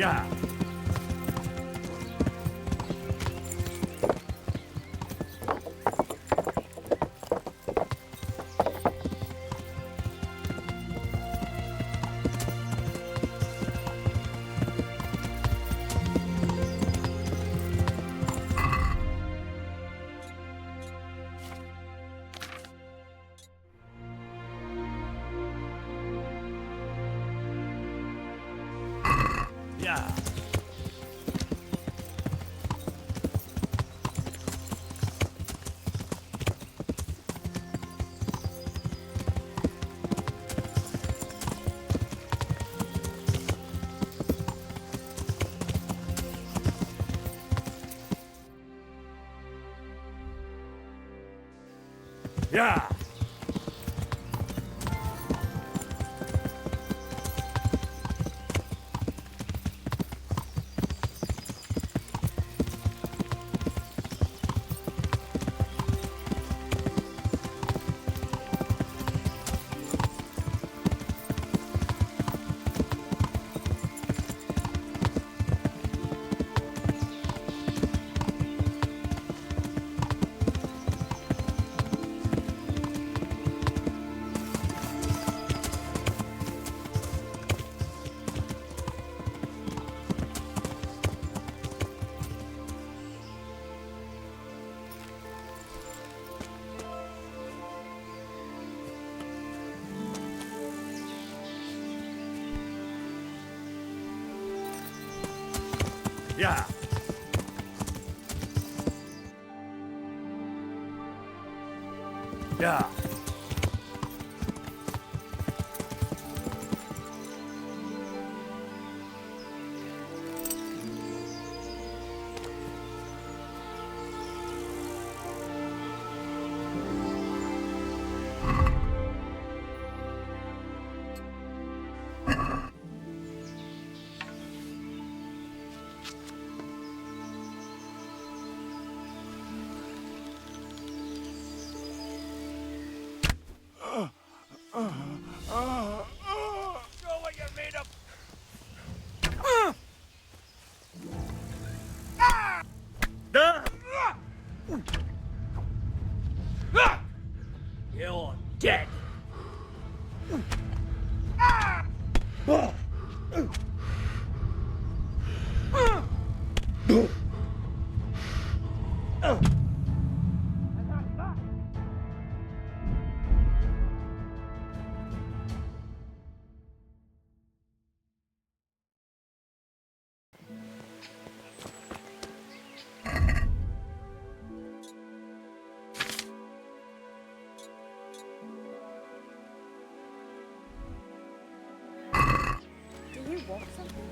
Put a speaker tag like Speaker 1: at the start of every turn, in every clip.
Speaker 1: Yeah. Yeah. Yeah. Yeah. Yeah. Show what you're made of. Duh. You're dead.
Speaker 2: Do we walk something?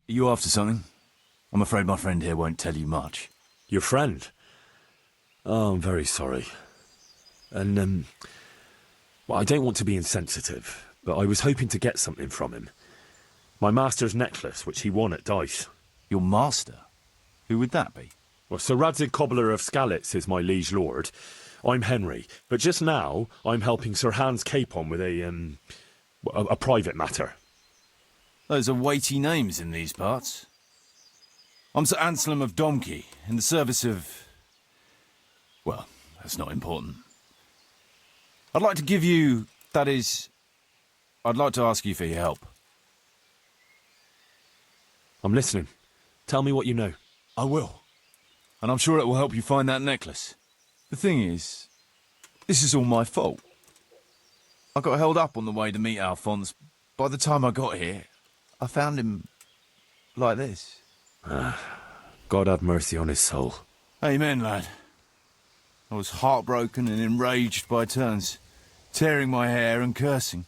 Speaker 2: Are you after something? I'm afraid my friend here won't tell you much.
Speaker 3: Your friend? Oh, I'm very sorry. And, well, I don't want to be insensitive, but I was hoping to get something from him. My master's necklace, which he won at dice.
Speaker 2: Your master? Who would that be?
Speaker 3: Well, Sir Radzig Cobbler of Skalitz is my liege lord. I'm Henry, but just now I'm helping Sir Hans Capon with a private matter.
Speaker 2: Those are weighty names in these parts. I'm Sir Anselm of Domkey, in the service of... well, that's not important. I'd like to give you... that is... I'd like to ask you for your help.
Speaker 3: I'm listening. Tell me what you know.
Speaker 2: I will. And I'm sure it will help you find that necklace. The thing is, this is all my fault. I got held up on the way to meet Alphonse. By the time I got here, I found him like this.
Speaker 3: God have mercy on his soul.
Speaker 2: Amen, lad. I was heartbroken and enraged by turns, tearing my hair and cursing.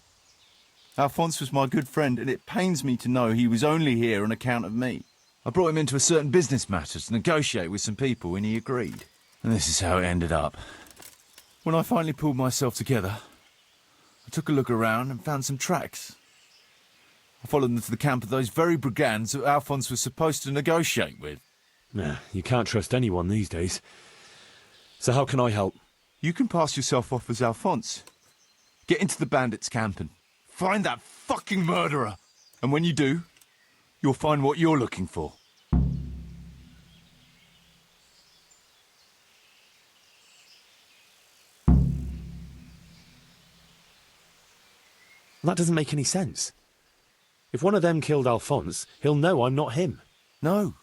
Speaker 2: Alphonse was my good friend, and it pains me to know he was only here on account of me. I brought him into a certain business matter to negotiate with some people, and he agreed. And this is how it ended up. When I finally pulled myself together, I took a look around and found some tracks. I followed them to the camp of those very brigands that Alphonse was supposed to negotiate with.
Speaker 3: Nah, you can't trust anyone these days. So how can I help?
Speaker 2: You can pass yourself off as Alphonse. Get into the bandits' camp and find that fucking murderer. And when you do, you'll find what you're looking for.
Speaker 3: That doesn't make any sense. If one of them killed Alphonse, he'll know I'm not him.
Speaker 2: No.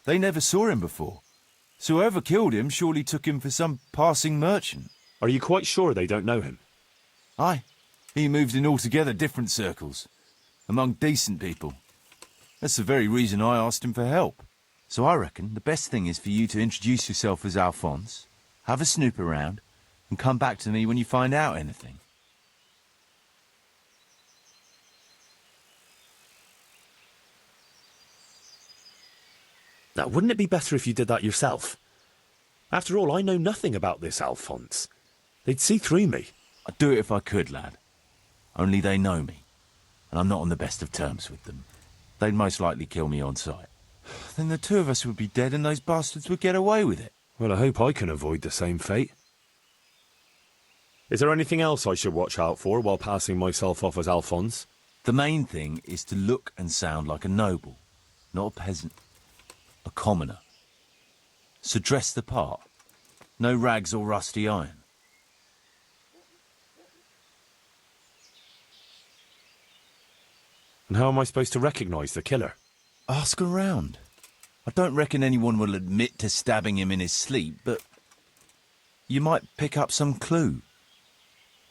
Speaker 2: They never saw him before. So whoever killed him surely took him for some passing merchant.
Speaker 3: Are you quite sure they don't know him?
Speaker 2: Aye. He moved in altogether different circles, among decent people. That's the very reason I asked him for help. So I reckon the best thing is for you to introduce yourself as Alphonse, have a snoop around, and come back to me when you find out anything.
Speaker 3: Now, wouldn't it be better if you did that yourself? After all, I know nothing about this Alphonse. They'd see through me.
Speaker 2: I'd do it if I could, lad. Only they know me, and I'm not on the best of terms with them. They'd most likely kill me on sight. Then the two of us would be dead and those bastards would get away with it.
Speaker 3: Well, I hope I can avoid the same fate. Is there anything else I should watch out for while passing myself off as Alphonse?
Speaker 2: The main thing is to look and sound like a noble, not a peasant. A commoner. So dress the part. No rags or rusty iron.
Speaker 3: And how am I supposed to recognise the killer?
Speaker 2: Ask around. I don't reckon anyone will admit to stabbing him in his sleep, but you might pick up some clue.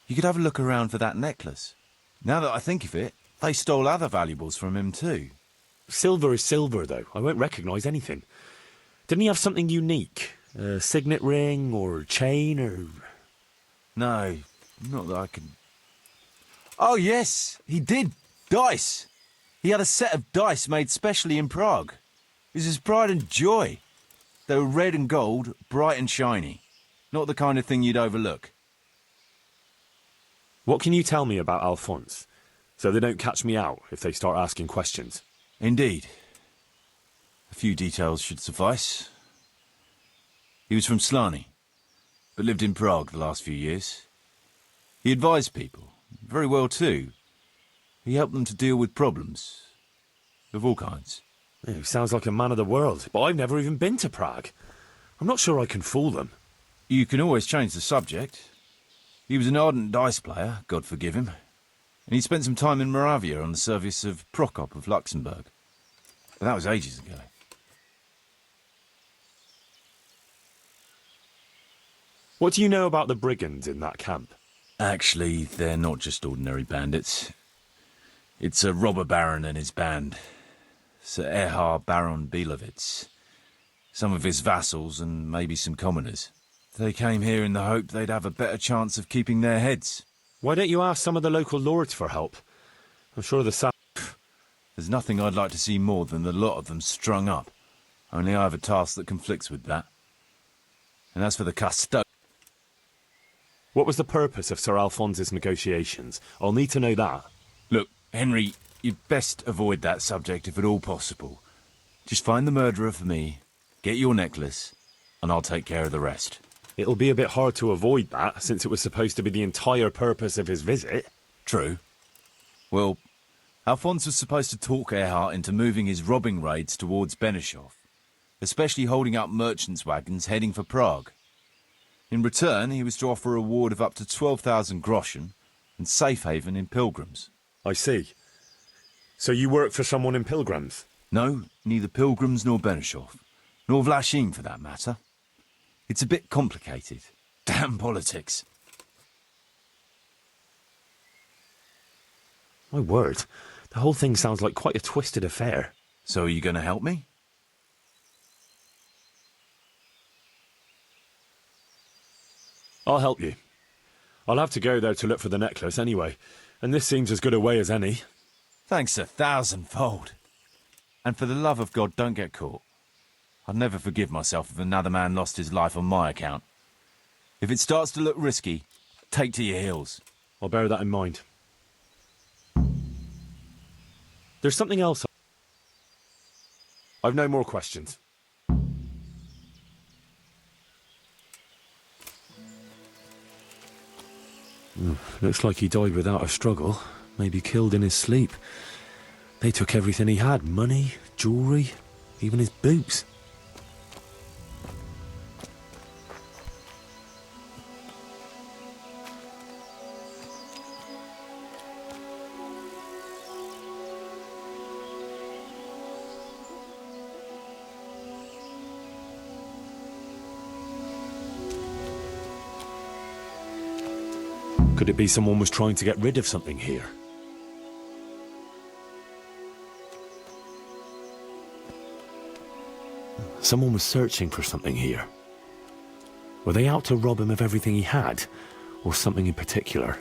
Speaker 2: You could have a look around for that necklace. Now that I think of it, they stole other valuables from him too.
Speaker 3: Silver is silver, though. I won't recognise anything. Didn't he have something unique? A signet ring or chain or...
Speaker 2: No, not that I can... Oh yes, he did. Dice. He had a set of dice made specially in Prague. It was his pride and joy. They were red and gold, bright and shiny. Not the kind of thing you'd overlook.
Speaker 3: What can you tell me about Alphonse, so they don't catch me out if they start asking questions?
Speaker 2: Indeed. A few details should suffice. He was from Slani, but lived in Prague the last few years. He advised people, very well too. He helped them to deal with problems, of all kinds.
Speaker 3: He sounds like a man of the world, but I've never even been to Prague. I'm not sure I can fool them.
Speaker 2: You can always change the subject. He was an ardent dice player, God forgive him. And he spent some time in Moravia on the service of Prokop of Luxembourg. But that was ages ago.
Speaker 3: What do you know about the brigands in that camp?
Speaker 2: Actually, they're not just ordinary bandits. It's a robber baron and his band. Sir Erhard Baron Bielowitz. Some of his vassals and maybe some commoners. They came here in the hope they'd have a better chance of keeping their heads.
Speaker 3: Why don't you ask some of the local lords for help? I'm sure the
Speaker 2: There's nothing I'd like to see more than the lot of them strung up. Only I have a task that conflicts with that. And as for the custo...
Speaker 3: What was the purpose of Sir Alphonse's negotiations? I'll need to know that.
Speaker 2: Look, Henry, you'd best avoid that subject if at all possible. Just find the murderer for me, get your necklace, and I'll take care of the rest.
Speaker 3: It'll be a bit hard to avoid that, since it was supposed to be the entire purpose of his visit.
Speaker 2: True. Well, Alphonse was supposed to talk Erhard into moving his robbing raids towards Benešov, especially holding up merchants' wagons heading for Prague. In return, he was to offer a reward of up to 12,000 groschen and safe haven in Pilgrims.
Speaker 3: I see. So you work for someone in Pilgrims?
Speaker 2: No, neither Pilgrims nor Benešov, nor Vlachim for that matter. It's a bit complicated. Damn politics.
Speaker 3: My word, the whole thing sounds like quite a twisted affair.
Speaker 2: So are you going to help me?
Speaker 3: I'll help you. I'll have to go there to look for the necklace anyway, and this seems as good a way as any.
Speaker 2: Thanks 1,000-fold. And for the love of God, don't get caught. I'd never forgive myself if another man lost his life on my account. If it starts to look risky, take to your heels.
Speaker 3: I'll bear that in mind. There's something else. I've no more questions. Looks like he died without a struggle. Maybe killed in his sleep. They took everything he had. Money, jewellery, even his boots. Could it be someone was trying to get rid of something here? Someone was searching for something here. Were they out to rob him of everything he had, or something in particular?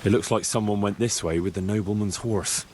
Speaker 3: It looks like someone went this way with the nobleman's horse.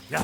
Speaker 1: Yeah.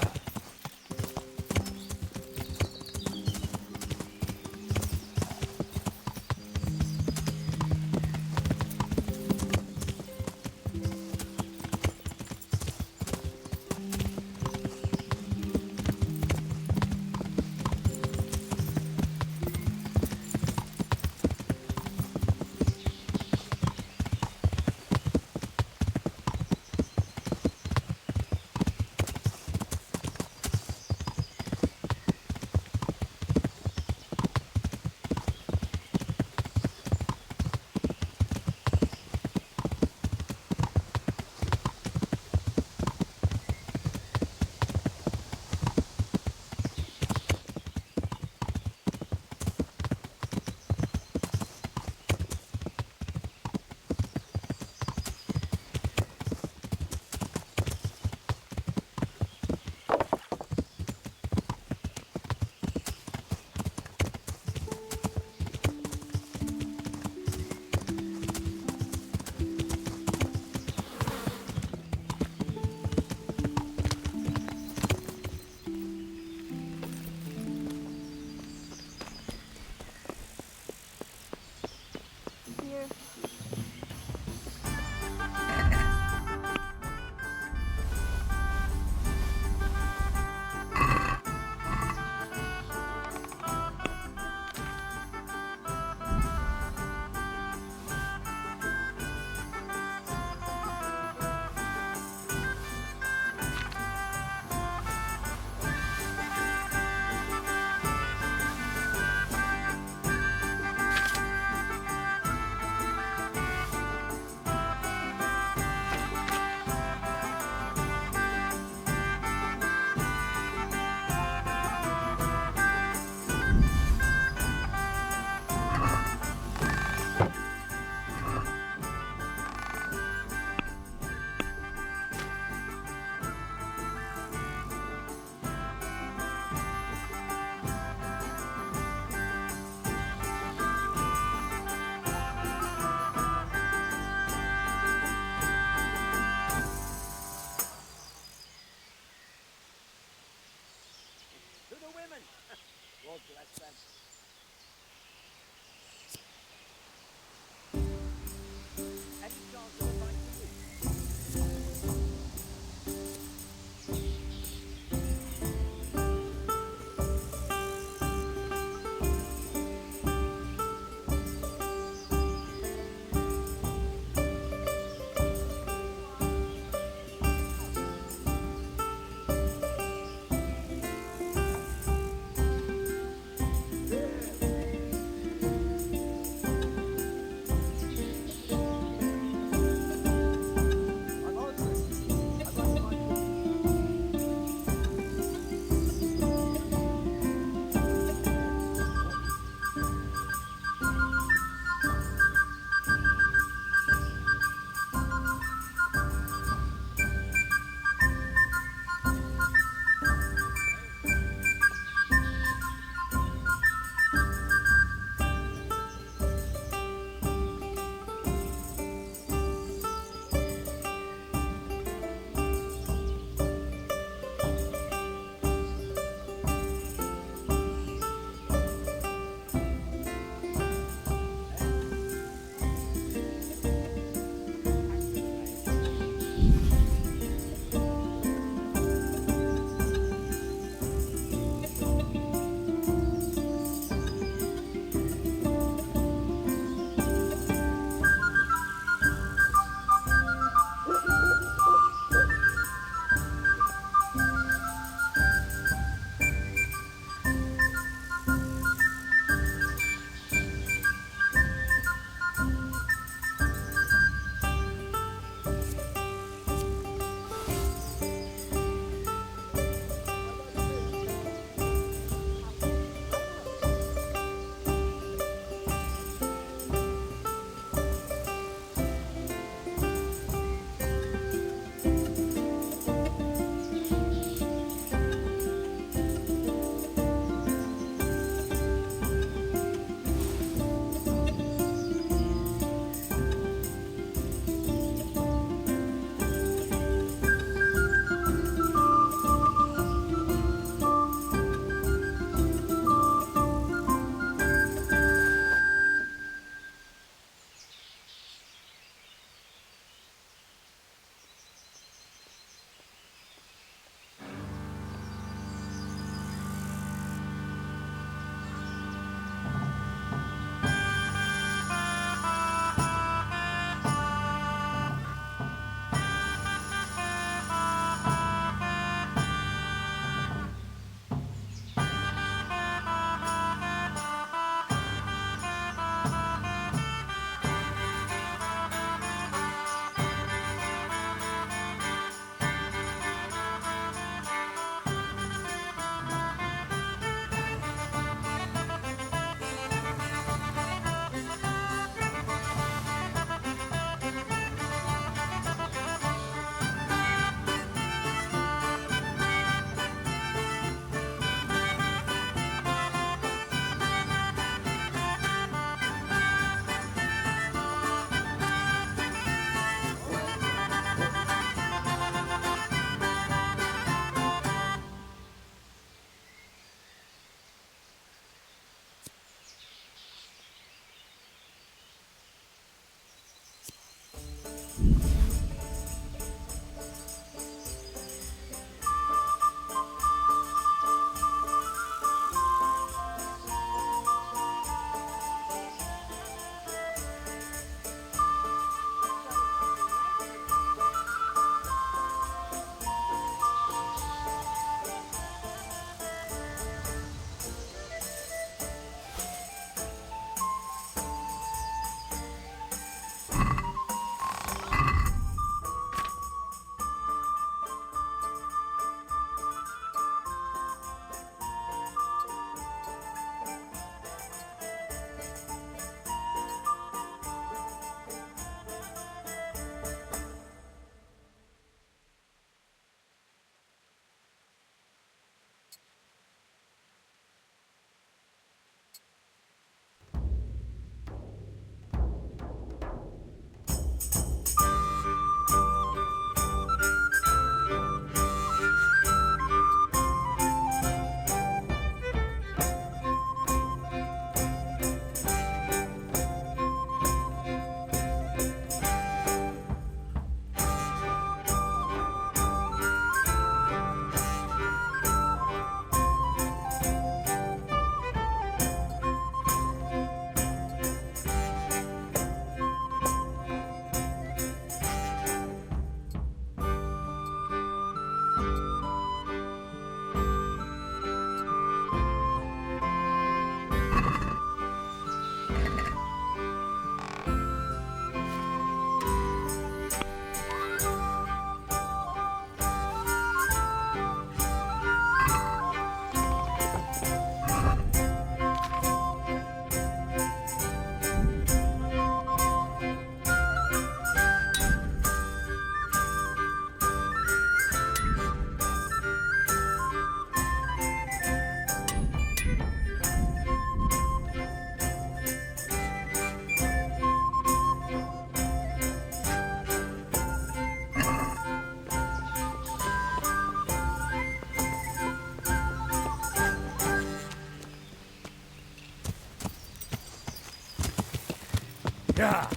Speaker 1: Yeah.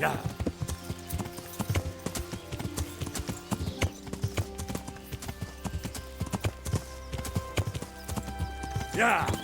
Speaker 1: Yeah. Yeah.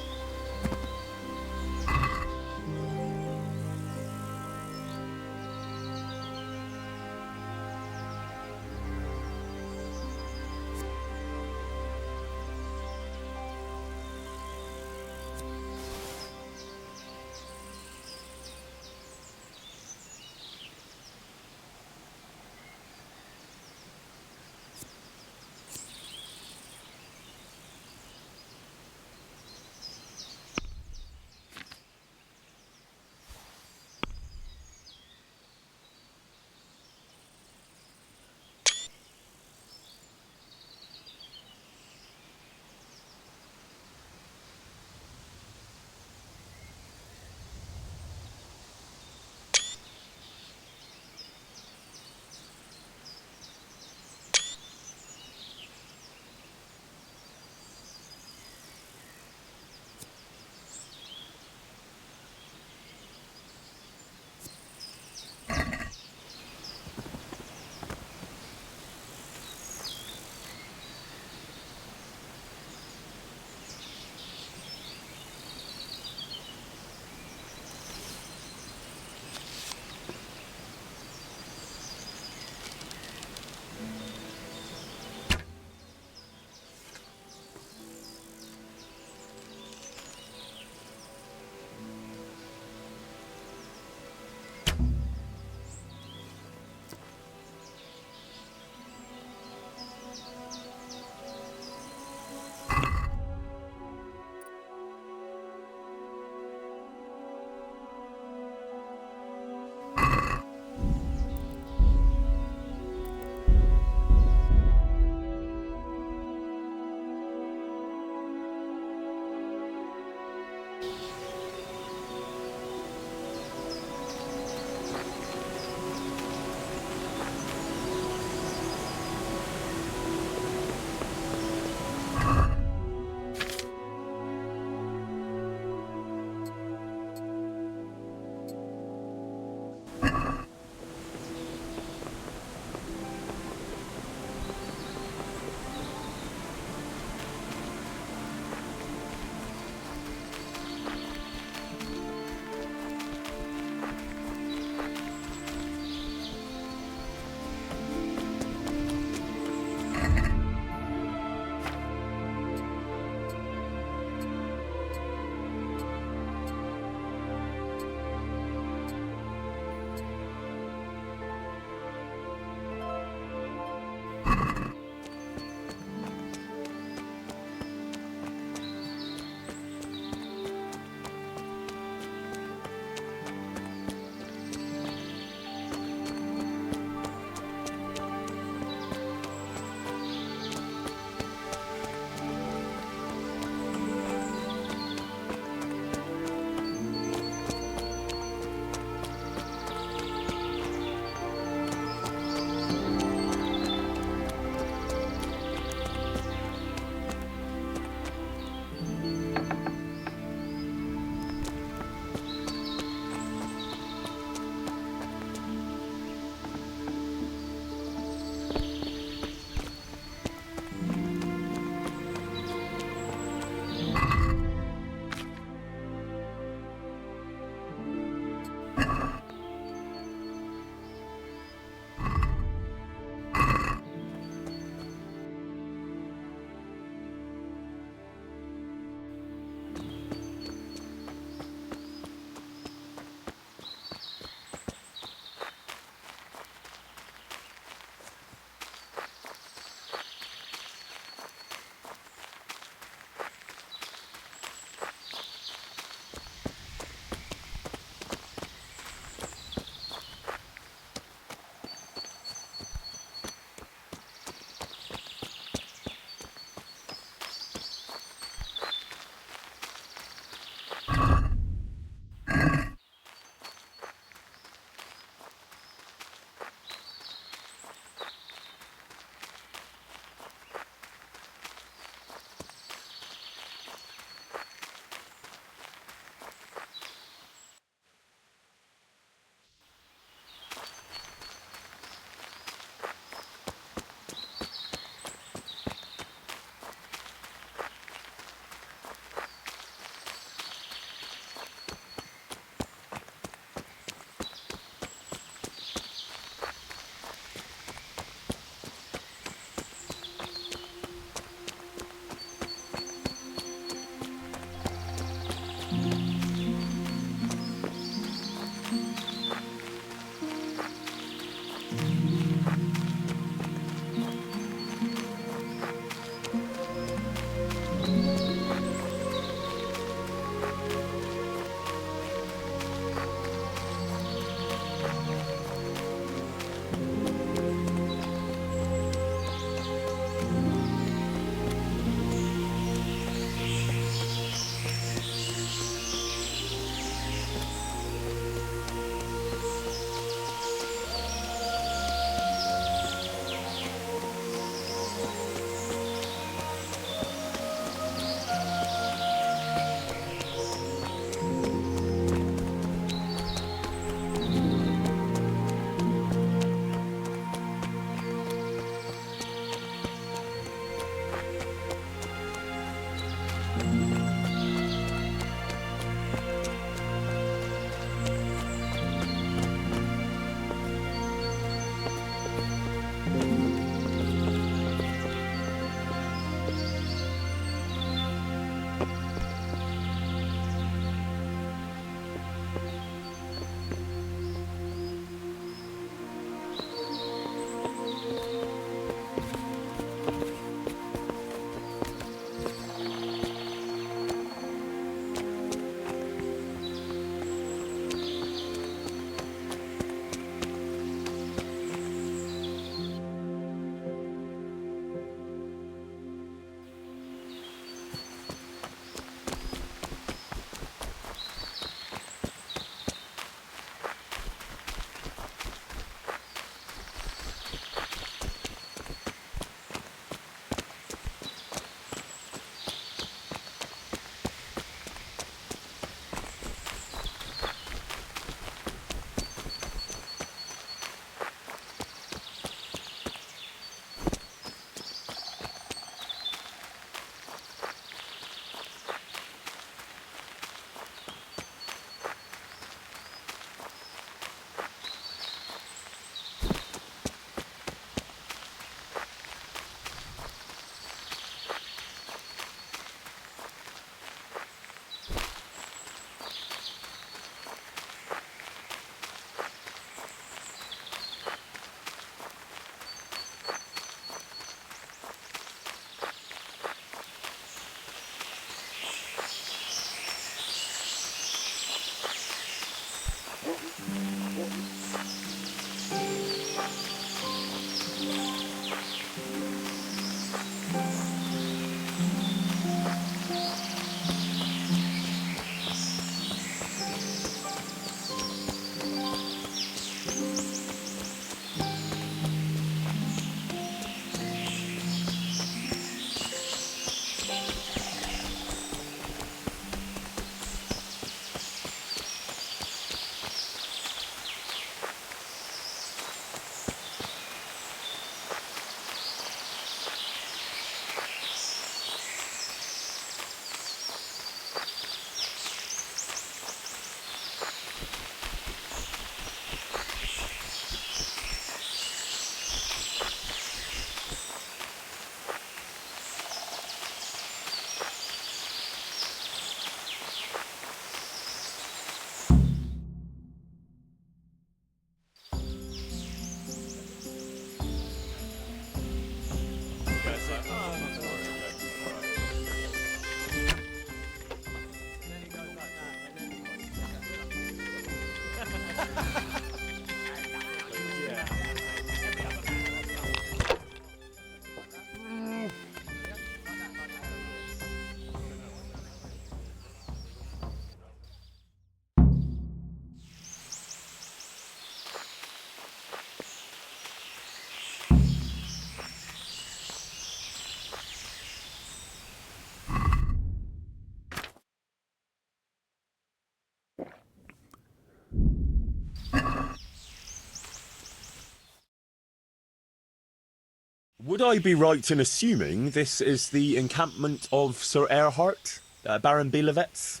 Speaker 3: Would I be right in assuming this is the encampment of Sir Erhard, Baron Bielewitz?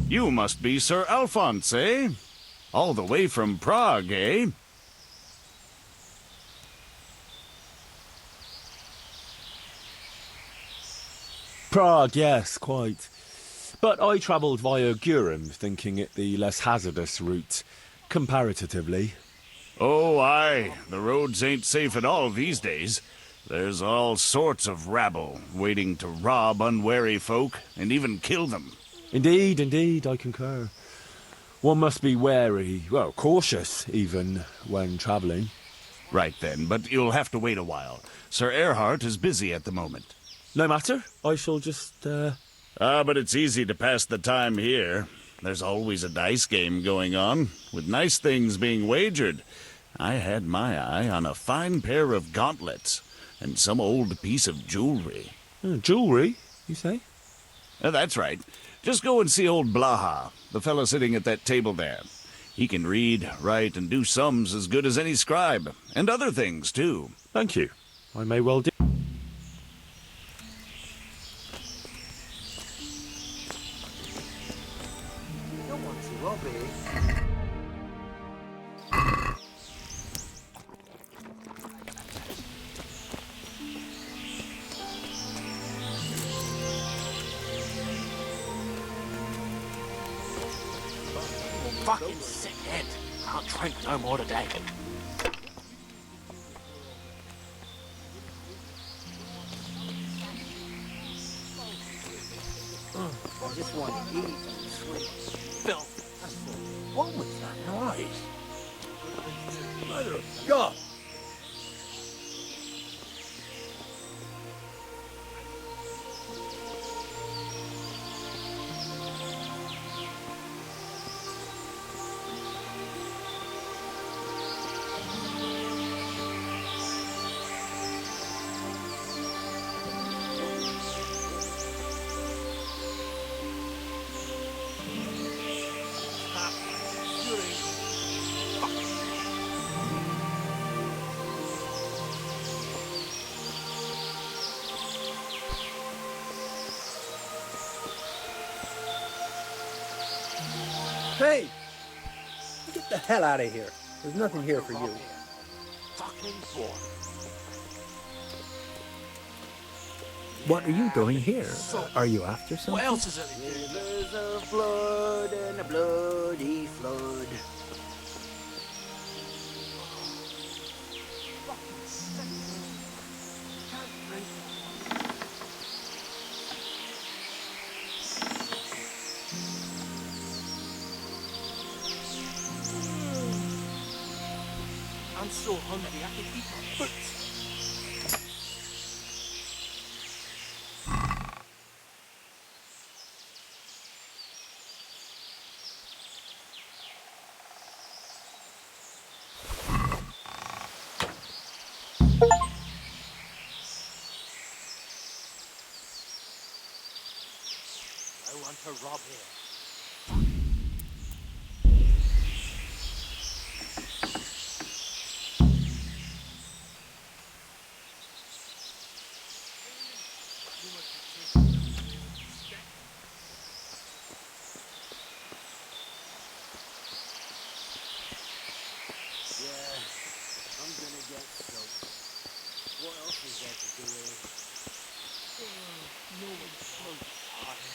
Speaker 4: You must be Sir Alphonse, eh? All the way from Prague, eh?
Speaker 3: Prague, yes, quite. But I travelled via Gurim, thinking it the less hazardous route, comparatively.
Speaker 4: Oh, aye. The roads ain't safe at all these days. There's all sorts of rabble waiting to rob unwary folk and even kill them.
Speaker 3: Indeed, indeed, I concur. One must be wary, well, cautious even, when travelling.
Speaker 4: Right then, but you'll have to wait a while. Sir Erhard is busy at the moment.
Speaker 3: No matter, I shall just,
Speaker 4: But it's easy to pass the time here. There's always a dice game going on, with nice things being wagered. I had my eye on a fine pair of gauntlets, and some old piece of jewelry.
Speaker 3: Jewellery, you say?
Speaker 4: That's right. Just go and see old Blaha, the fellow sitting at that table there. He can read, write, and do sums as good as any scribe, and other things, too.
Speaker 3: Thank you. I may well do.
Speaker 5: Fucking sick head. Can't drink no more today. I just want to eat and sleep. Bill, what was that noise? Mother of God!
Speaker 6: Hey! Get the hell out of here. There's nothing here for you.
Speaker 5: Fucking boy.
Speaker 6: What are you doing here? Are you after something?
Speaker 5: What else is it? Rivers of blood and a bloody flood. I'm so hungry I can eat my boots. I want to rob here. I'm gonna get soaked. What else is there to do here? No one's so tired.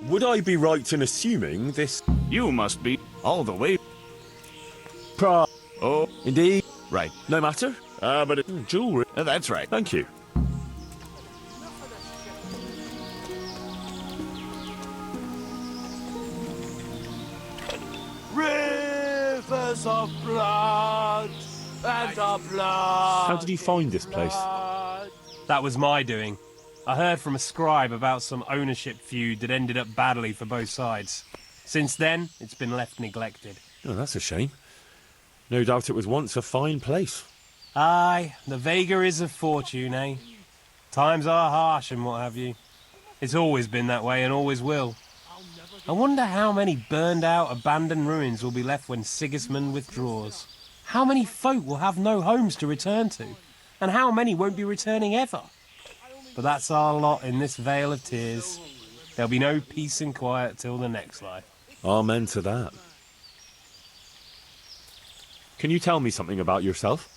Speaker 3: Would I be right in assuming this...
Speaker 4: You must be all the way. Oh,
Speaker 3: Indeed.
Speaker 4: right.
Speaker 3: No matter.
Speaker 4: But
Speaker 3: Jewellery.
Speaker 4: that's right.
Speaker 3: Thank you.
Speaker 5: Rivers of blood and of blood.
Speaker 3: How did you find this place?
Speaker 7: That was my doing. I heard from a scribe about some ownership feud that ended up badly for both sides. Since then, it's been left neglected.
Speaker 3: Oh, that's a shame. No doubt it was once a fine place.
Speaker 7: Aye, the Vega is of fortune, eh? Times are harsh and what have you. It's always been that way and always will. I wonder how many burned-out, abandoned ruins will be left when Sigismund withdraws. How many folk will have no homes to return to? And how many won't be returning ever? But that's our lot in this vale of tears. There'll be no peace and quiet till the next life.
Speaker 3: Amen to that. Can you tell me something about yourself?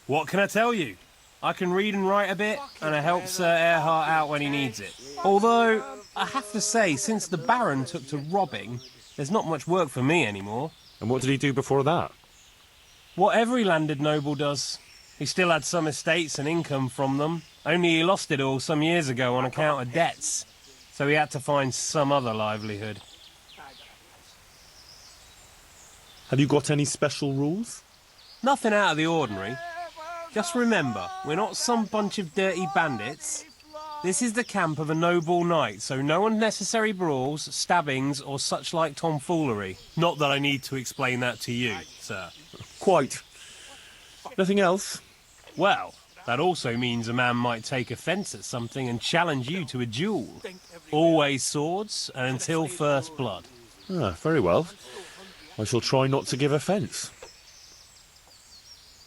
Speaker 7: What can I tell you? I can read and write a bit, and I help Sir Erhard out when he needs it. Although, I have to say, since the Baron took to robbing, there's not much work for me anymore.
Speaker 3: And what did he do before that?
Speaker 7: What every landed noble does. He still had some estates and income from them, only he lost it all some years ago on account of debts, so he had to find some other livelihood.
Speaker 3: Have you got any special rules?
Speaker 7: Nothing out of the ordinary. Just remember, we're not some bunch of dirty bandits. This is the camp of a noble knight, so no unnecessary brawls, stabbings, or such like tomfoolery. Not that I need to explain that to you, sir.
Speaker 3: Quite. Nothing else?
Speaker 7: Well, that also means a man might take offence at something and challenge you to a duel. Always swords, and until first blood.
Speaker 3: Ah, very well. I shall try not to give offence.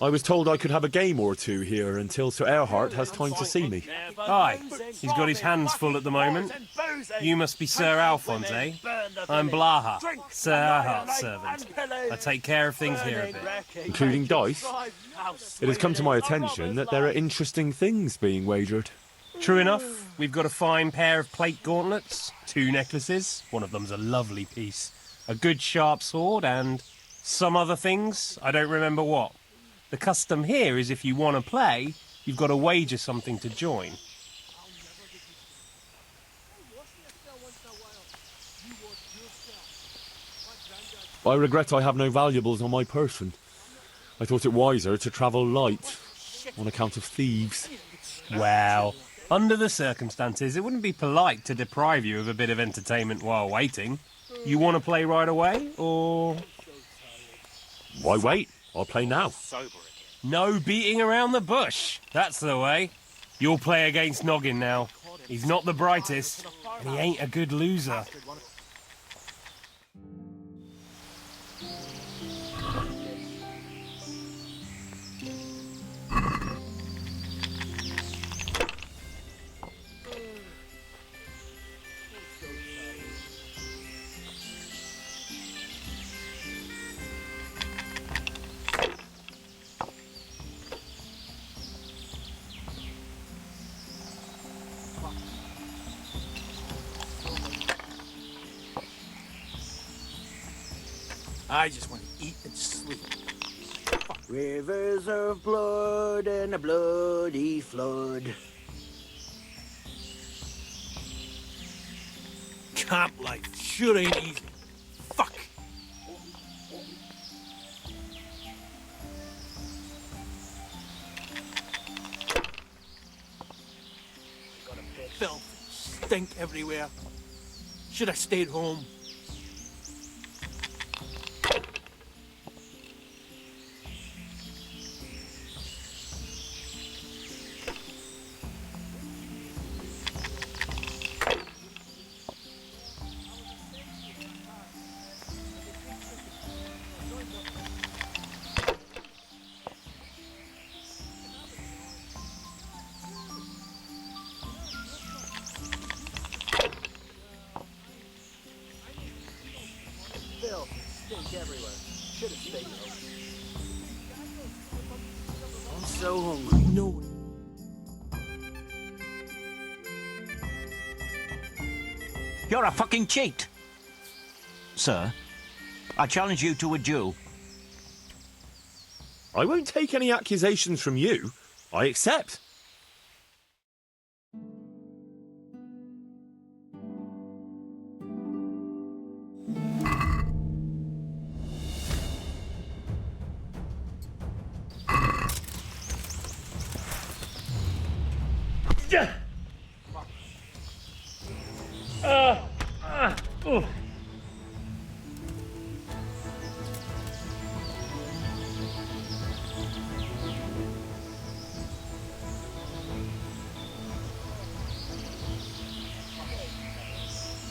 Speaker 3: I was told I could have a game or two here until Sir Erhard has time to see me.
Speaker 7: Aye, he's got his hands full at the moment. You must be Sir Alphonse, eh? I'm Blaha, Sir Erhard's servant. I take care of things here a bit.
Speaker 3: Including dice? It has come to my attention that there are interesting things being wagered.
Speaker 7: True enough, we've got a fine pair of plate gauntlets, 2 necklaces, one of them's a lovely piece, a good sharp sword, and some other things, I don't remember what. The custom here is if you want to play, you've got to wager something to join.
Speaker 3: I regret I have no valuables on my person. I thought it wiser to travel light, on account of thieves.
Speaker 7: Well, under the circumstances, it wouldn't be polite to deprive you of a bit of entertainment while waiting. You want to play right away, or...?
Speaker 3: Why wait? I'll play now.
Speaker 7: No beating around the bush. That's the way. You'll play against Noggin now. He's not the brightest, and he ain't a good loser.
Speaker 5: I just want to eat and sleep.
Speaker 6: Rivers of blood and a bloody flood.
Speaker 5: Camp life sure ain't easy. Fuck. Filth, stink everywhere. Should have stayed home.
Speaker 6: Stink everywhere. Should have stayed home. I'm so hungry.
Speaker 5: No.
Speaker 8: You're a fucking cheat. Sir, I challenge you to a duel.
Speaker 3: I won't take any accusations from you. I accept.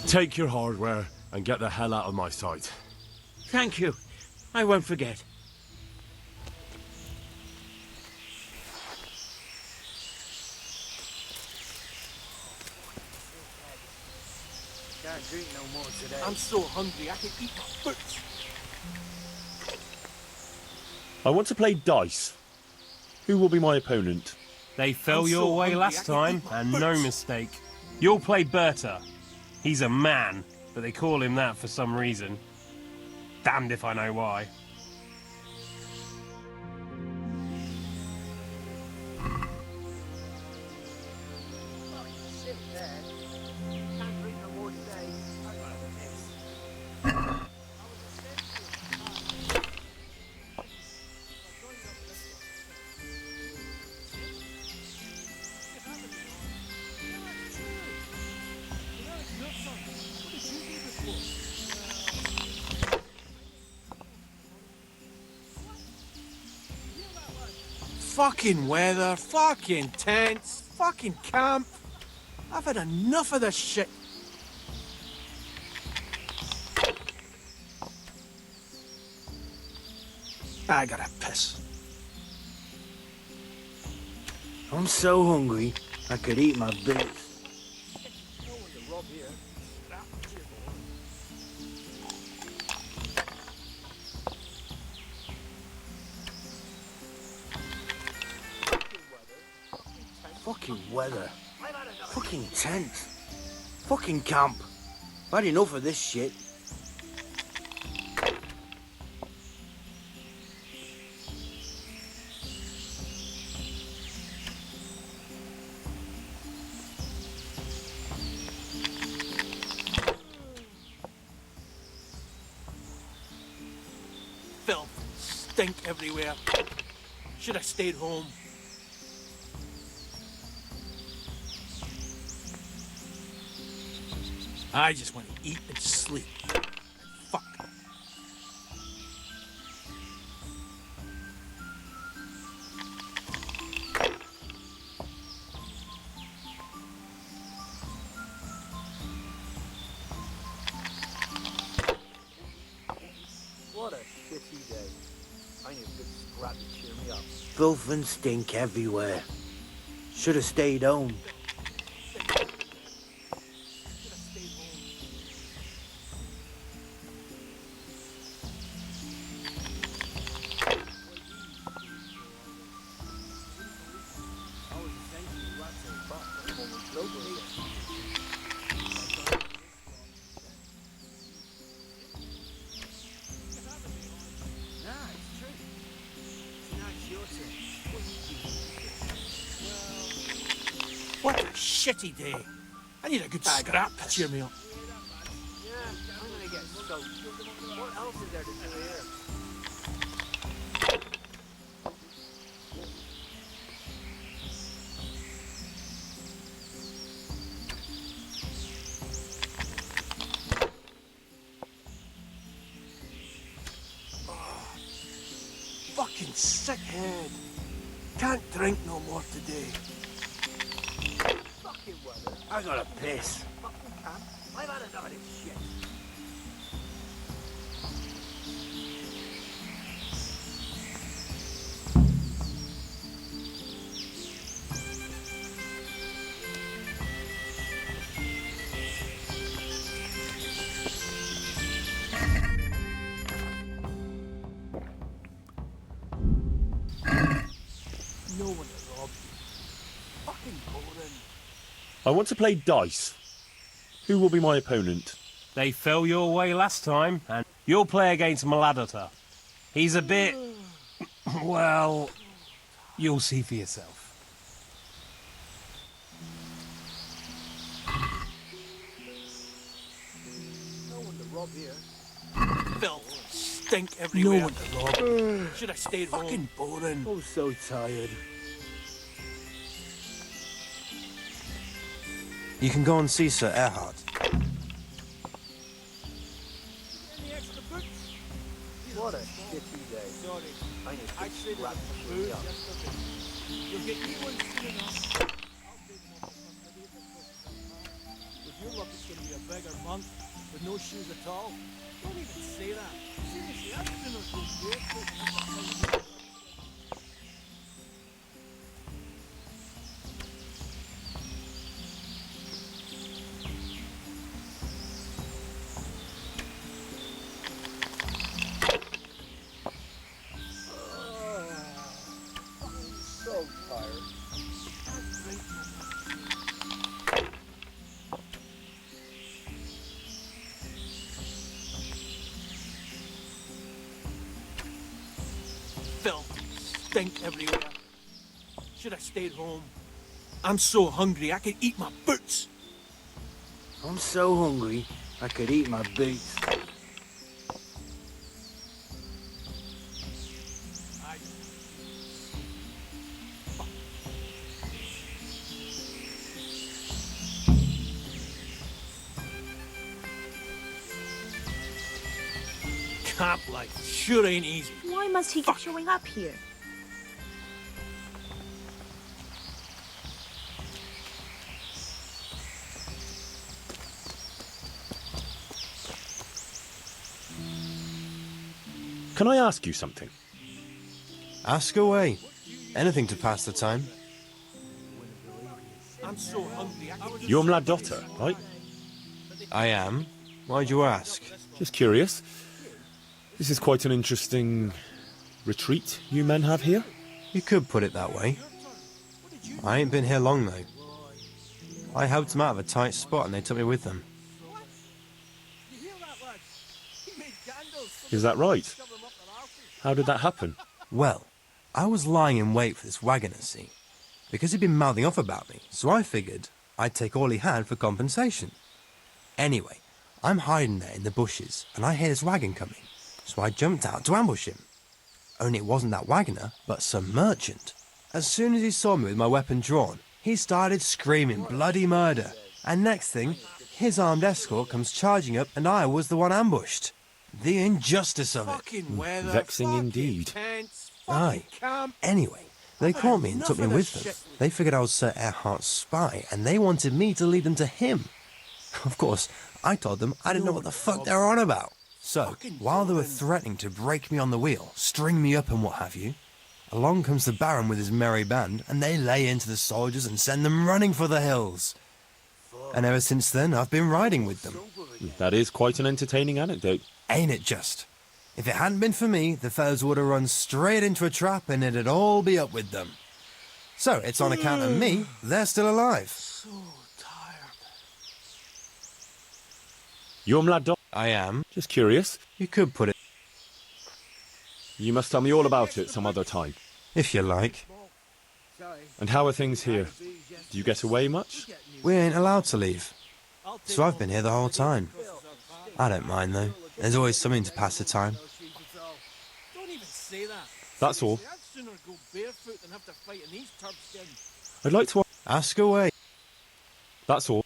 Speaker 3: Take your hardware and get the hell out of my sight.
Speaker 8: Thank you. I won't forget.
Speaker 6: Can't drink no more today.
Speaker 5: I'm so hungry I can eat my foot.
Speaker 3: I want to play dice. Who will be my opponent?
Speaker 7: They fell
Speaker 5: I'm
Speaker 7: your
Speaker 5: so
Speaker 7: way
Speaker 5: hungry,
Speaker 7: last
Speaker 5: I can
Speaker 7: time,
Speaker 5: eat my
Speaker 7: and
Speaker 5: foot.
Speaker 7: no mistake. You'll play Berta. He's a man, but they call him that for some reason. Damned if I know why.
Speaker 6: Can't drink no more today. I'd rather miss.
Speaker 5: Fucking weather, fucking tents, fucking camp. I've had enough of this shit. I gotta piss.
Speaker 6: I'm so hungry, I could eat my bits. Fucking weather. Fucking tent. Fucking camp. I've had enough of this shit.
Speaker 5: Filth, stink everywhere. Should have stayed home. I just want to eat and sleep. Fuck.
Speaker 6: What a shitty day. I need a good scrap to cheer me up. Filth and stink everywhere. Should have stayed home.
Speaker 5: What a shitty day. I need a good scrap to cheer me up.
Speaker 6: Yeah, I'm gonna get soaked. What else is there to do here?
Speaker 5: Fucking sick head. Can't drink no more today.
Speaker 6: Fucking weather. I gotta piss. Fucking can't. I've had enough of this shit.
Speaker 5: No one to rob. Fucking boring.
Speaker 3: I want to play dice. Who will be my opponent?
Speaker 7: They fell your way last time, and you'll play against Maladota. He's a bit... well, you'll see for yourself.
Speaker 6: No one to rob here.
Speaker 5: Filth, stink everywhere.
Speaker 6: No one to rob.
Speaker 5: Should have stayed home. Fucking boring.
Speaker 6: I'm so tired.
Speaker 9: You can go and see Sir Erhard.
Speaker 6: What a shitty day. Sorry. I need to scrap to cheer me up.
Speaker 5: You'll get new ones soon enough. With your luck, it's going to be a beggar monk with no shoes at all. Don't even say that. Seriously, I do not do good.
Speaker 6: So tired.
Speaker 5: Filth, stink everywhere. Should have stayed home. I'm so hungry I could eat my boots.
Speaker 6: I'm so hungry, I could eat my boots.
Speaker 5: Camp life sure ain't easy.
Speaker 10: Why must he keep showing up here?
Speaker 3: Can I ask you something?
Speaker 9: Ask away. Anything to pass the time.
Speaker 5: I'm so hungry I could eat
Speaker 3: You're Mladotta, right?
Speaker 9: I am. Why'd you ask?
Speaker 3: Just curious. This is quite an interesting retreat you men have here.
Speaker 9: You could put it that way. I ain't been here long, though. I helped them out of a tight spot and they took me with them.
Speaker 3: Is that right? How did that happen?
Speaker 9: Well, I was lying in wait for this wagoner, see? Because he'd been mouthing off about me, so I figured I'd take all he had for compensation. Anyway, I'm hiding there in the bushes and I hear this wagon coming, so I jumped out to ambush him. Only it wasn't that wagoner, but some merchant. As soon as he saw me with my weapon drawn, he started screaming bloody murder. And next thing, his armed escort comes charging up and I was the one ambushed. The injustice of it.
Speaker 5: fucking weather.
Speaker 3: Vexing
Speaker 5: fucking
Speaker 3: indeed.
Speaker 5: tents,
Speaker 9: Aye.
Speaker 5: fucking camp.
Speaker 9: Anyway, they caught me and took me
Speaker 5: enough of
Speaker 9: with
Speaker 5: this
Speaker 9: them.
Speaker 5: shit.
Speaker 9: They figured I was Sir Erhard's spy and they wanted me to lead them to him. Of course, I told them I didn't know what the fuck they were on about. So,
Speaker 5: Fucking
Speaker 9: while they were
Speaker 5: boring.
Speaker 9: threatening to break me on the wheel, string me up and what have you, along comes the Baron with his merry band, and they lay into the soldiers and send them running for the hills. And ever since then, I've been riding with them.
Speaker 3: That is quite an entertaining anecdote.
Speaker 9: Ain't it just? If it hadn't been for me, the fellows would have run straight into a trap and it'd all be up with them. So, it's on account of me, they're still alive.
Speaker 5: So tired.
Speaker 3: You're Mladotta.
Speaker 9: I am.
Speaker 3: Just curious.
Speaker 9: You could put it,
Speaker 3: You must tell me all about it some other time.
Speaker 9: if you like.
Speaker 3: And how are things here? Do you get away much?
Speaker 9: We ain't allowed to leave. So I've been here the whole time. I don't mind though. There's always something to pass the time.
Speaker 5: Don't even say that.
Speaker 3: That's all.
Speaker 5: I'd sooner go barefoot than have to fight in these turf skins.
Speaker 3: I'd like to...
Speaker 9: Ask away.
Speaker 3: That's all.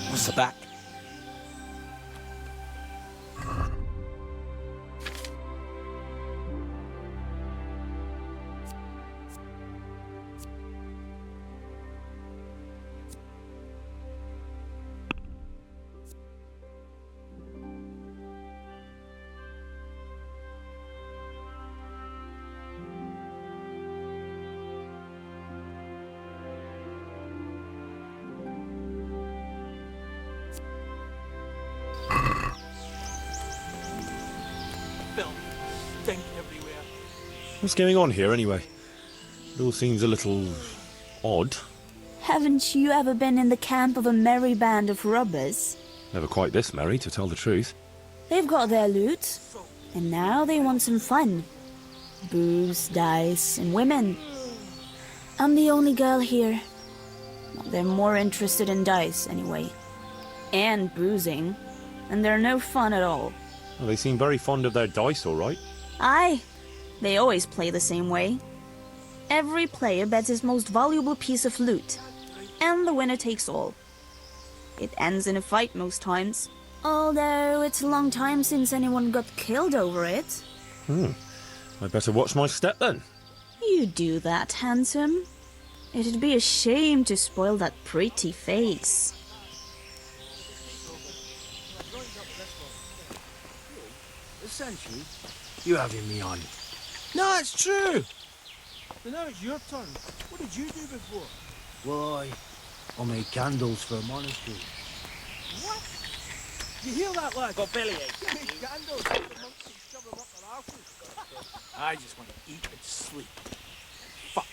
Speaker 6: What's the back?
Speaker 5: Filth, stink everywhere.
Speaker 3: What's going on here, anyway? It all seems a little... odd.
Speaker 10: Haven't you ever been in the camp of a merry band of robbers?
Speaker 3: Never quite this merry, to tell the truth.
Speaker 10: They've got their loot, and now they want some fun. Booze, dice, and women. I'm the only girl here. Well, they're more interested in dice, anyway. And boozing. And they're no fun at all.
Speaker 3: Well, they seem very fond of their dice, all right.
Speaker 10: Aye. They always play the same way. Every player bets his most valuable piece of loot. And the winner takes all. It ends in a fight most times. Although it's a long time since anyone got killed over it.
Speaker 3: I'd better watch my step, then.
Speaker 10: You do that, handsome. It'd be a shame to spoil that pretty face.
Speaker 6: Essentially, you having me on.
Speaker 5: No, it's true. But now it's your turn. What did you do before?
Speaker 6: Why, I made candles for a monastery.
Speaker 5: What? You hear that, lad? Got bellyache. You make candles, the monks can shove them up their arses. I just want to eat and sleep. Fuck.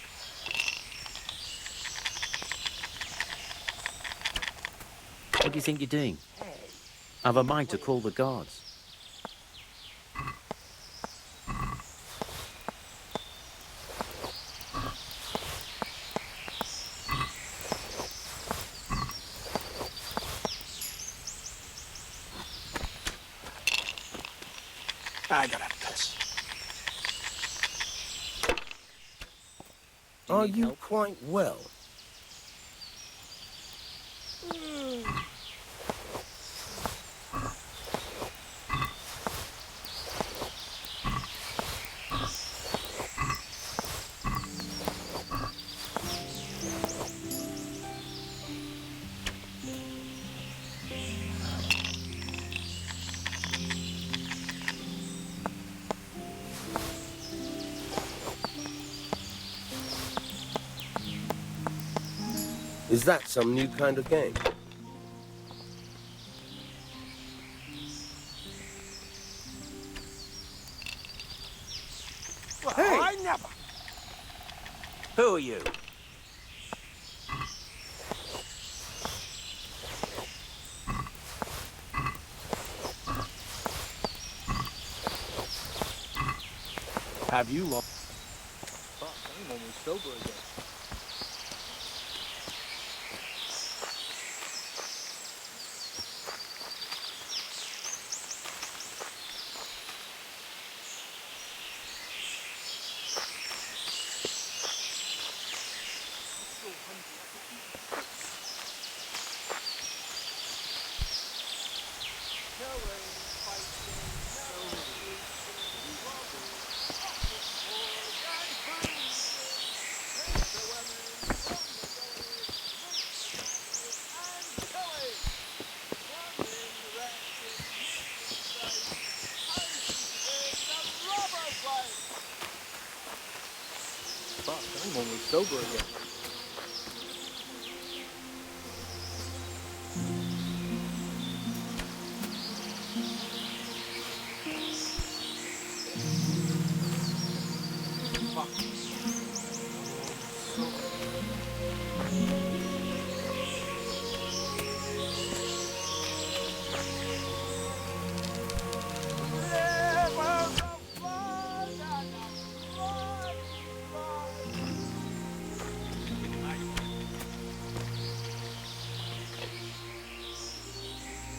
Speaker 11: What do you think you're doing? I've a mind to call the guards.
Speaker 5: I gotta piss.
Speaker 6: Are you quite well? Is that some new kind of game?
Speaker 5: Well, hey! I never.
Speaker 6: Who are you?
Speaker 5: Have you lost? Fuck, I'm almost sober again. Fuck, I'm almost sober again.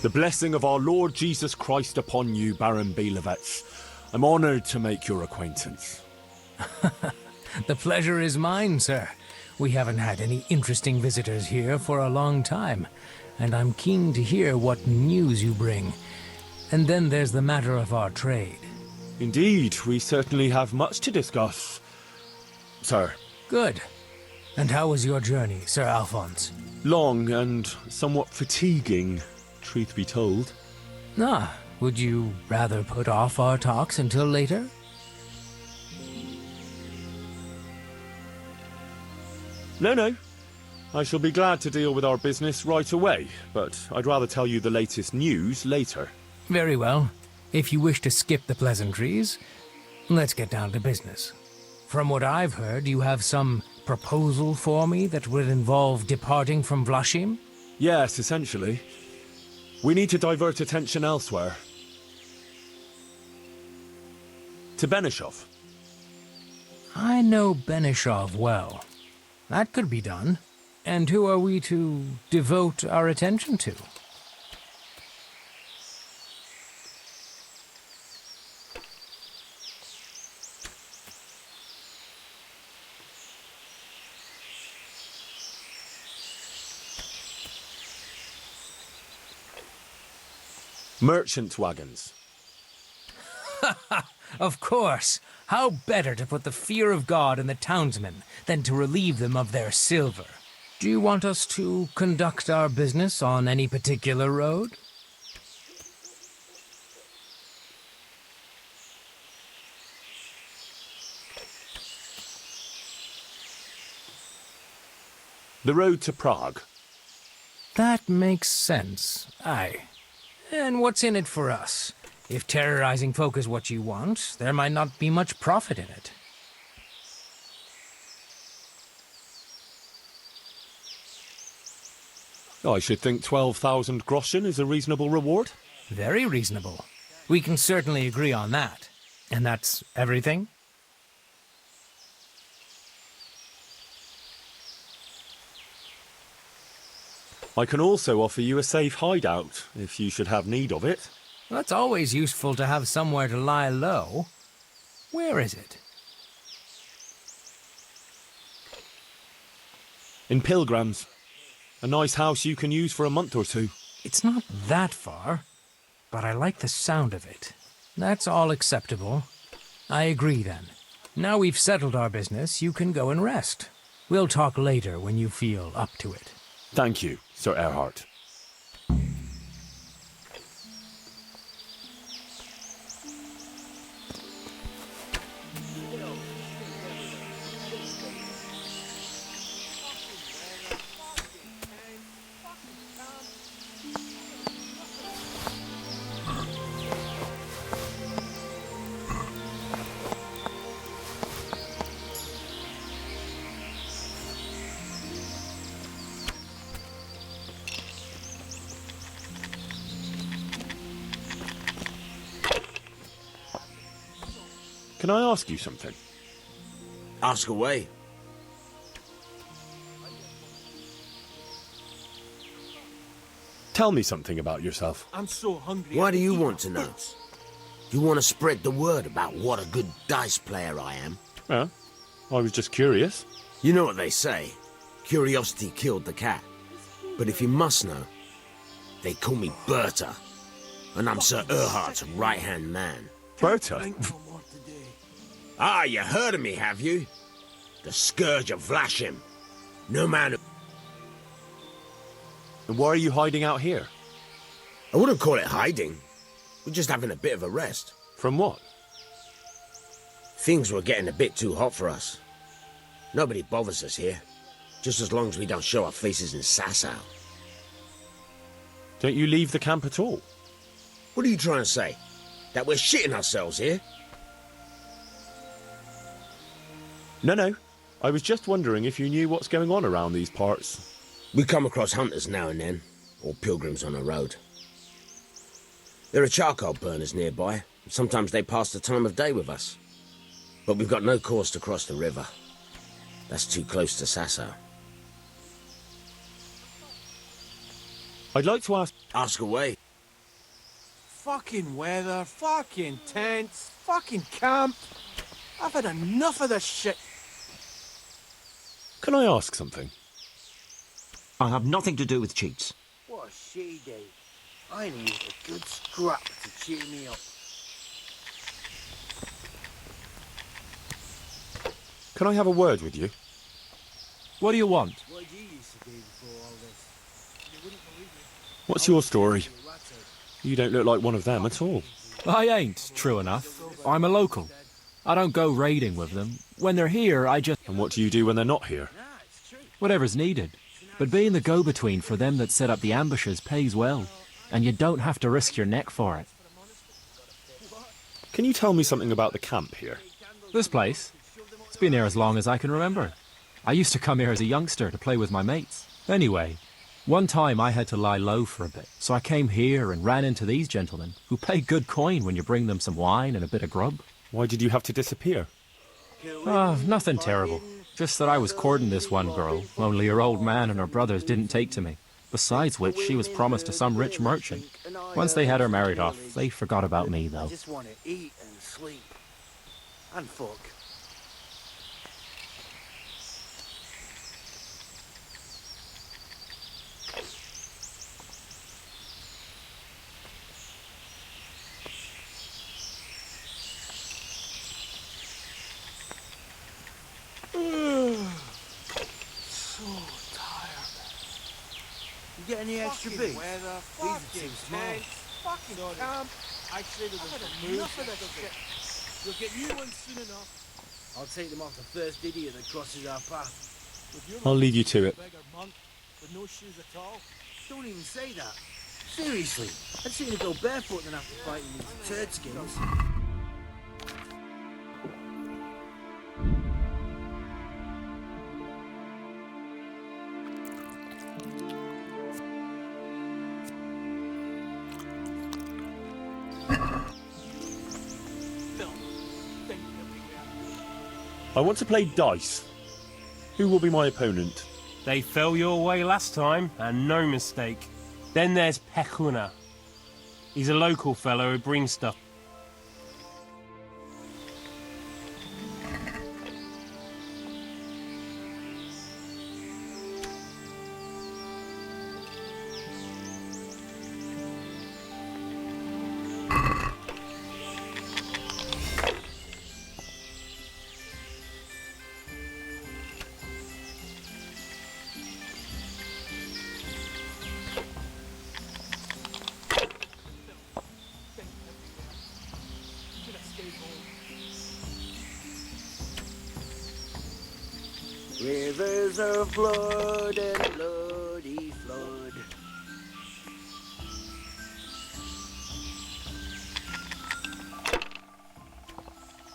Speaker 3: The blessing of our Lord Jesus Christ upon you, Baron Belevets. I'm honored to make your acquaintance.
Speaker 12: The pleasure is mine, sir. We haven't had any interesting visitors here for a long time, and I'm keen to hear what news you bring. And then there's the matter of our trade.
Speaker 3: Indeed, we certainly have much to discuss, sir.
Speaker 12: Good. And how was your journey, Sir Alphonse?
Speaker 3: Long and somewhat fatiguing, truth be told.
Speaker 12: Ah, would you rather put off our talks until later?
Speaker 3: No. I shall be glad to deal with our business right away, but I'd rather tell you the latest news later.
Speaker 12: Very well. If you wish to skip the pleasantries, let's get down to business. From what I've heard, you have some proposal for me that would involve departing from Vlashim?
Speaker 3: Yes, essentially. We need to divert attention elsewhere. To Benishov.
Speaker 12: I know Benishov well. That could be done. And who are we to devote our attention to?
Speaker 3: Merchant wagons.
Speaker 12: Of course. How better to put the fear of God in the townsmen than to relieve them of their silver? Do you want us to conduct our business on any particular road?
Speaker 3: The road to Prague.
Speaker 12: That makes sense. Aye. And what's in it for us? If terrorizing folk is what you want, there might not be much profit in it.
Speaker 3: I should think 12,000 groschen is a reasonable reward.
Speaker 12: Very reasonable. We can certainly agree on that. And that's everything?
Speaker 3: I can also offer you a safe hideout, if you should have need of it.
Speaker 12: Well, it's always useful to have somewhere to lie low. Where is it?
Speaker 3: In Pilgrims. A nice house you can use for a month or two.
Speaker 12: It's not that far, but I like the sound of it. That's all acceptable. I agree then. Now we've settled our business, you can go and rest. We'll talk later when you feel up to it.
Speaker 3: Thank you, Sir Erhard. Can I ask you something?
Speaker 6: Ask away.
Speaker 3: Tell me something about yourself.
Speaker 5: I'm so hungry.
Speaker 6: Why do you want to know? You want to spread the word about what a good dice player I am?
Speaker 3: Yeah, I was just curious.
Speaker 6: You know what they say. Curiosity killed the cat. But if you must know, they call me Berta. And I'm Sir Erhard's right-hand man.
Speaker 3: Berta?
Speaker 6: Ah, you heard of me, have you? The Scourge of Vlashim. No man...
Speaker 3: And why are you hiding out here?
Speaker 6: I wouldn't call it hiding. We're just having a bit of a rest.
Speaker 3: From what?
Speaker 6: Things were getting a bit too hot for us. Nobody bothers us here. Just as long as we don't show our faces in Sasau.
Speaker 3: Don't you leave the camp at all?
Speaker 6: What are you trying to say? That we're shitting ourselves here?
Speaker 3: No. I was just wondering if you knew what's going on around these parts.
Speaker 6: We come across hunters now and then, or pilgrims on the road. There are charcoal burners nearby. Sometimes they pass the time of day with us. But we've got no cause to cross the river. That's too close to Sasau.
Speaker 3: I'd like to ask...
Speaker 6: Ask away.
Speaker 5: Fucking weather, fucking tents, fucking camp. I've had enough of this shit.
Speaker 3: Can I ask something?
Speaker 8: I have nothing to do with cheats.
Speaker 5: What a shitty day. I need a good scrap to cheer me up.
Speaker 3: Can I have a word with you?
Speaker 7: What do you want?
Speaker 5: What did you used to do before all this? You wouldn't believe it.
Speaker 3: What's your story? You don't look like one of them at all.
Speaker 13: I ain't, true enough. I'm a local. I don't go raiding with them. When they're here, I just...
Speaker 3: And what do you do when they're not here?
Speaker 13: Whatever's needed. But being the go-between for them that set up the ambushes pays well. And you don't have to risk your neck for it.
Speaker 3: Can you tell me something about the camp here?
Speaker 13: This place? It's been here as long as I can remember. I used to come here as a youngster to play with my mates. Anyway, one time I had to lie low for a bit, so I came here and ran into these gentlemen, who pay good coin when you bring them some wine and a bit of grub.
Speaker 3: Why did you have to disappear?
Speaker 13: Oh, nothing terrible. Just that I was courting this one girl, only her old man and her brothers didn't take to me. Besides which, she was promised to some rich merchant. Once they had her married off, they forgot about me, though.
Speaker 5: I just want to eat and sleep. And fuck. You get any extra beef? Weather, fucking tents, fucking camp. I'd say there was enough of this shit. You'll get new ones soon enough. I'll take them off the first idiot that crosses our path.
Speaker 3: I'll leave you to it.
Speaker 5: Monk with no shoes at all. Don't even say that. Seriously, I'd sooner go barefoot than have to fight in these turd skins.
Speaker 3: I want to play dice. Who will be my opponent?
Speaker 7: They fell your way last time, and no mistake. Then there's Pekuna. He's a local fellow who brings stuff.
Speaker 5: Rivers of blood and bloody flood.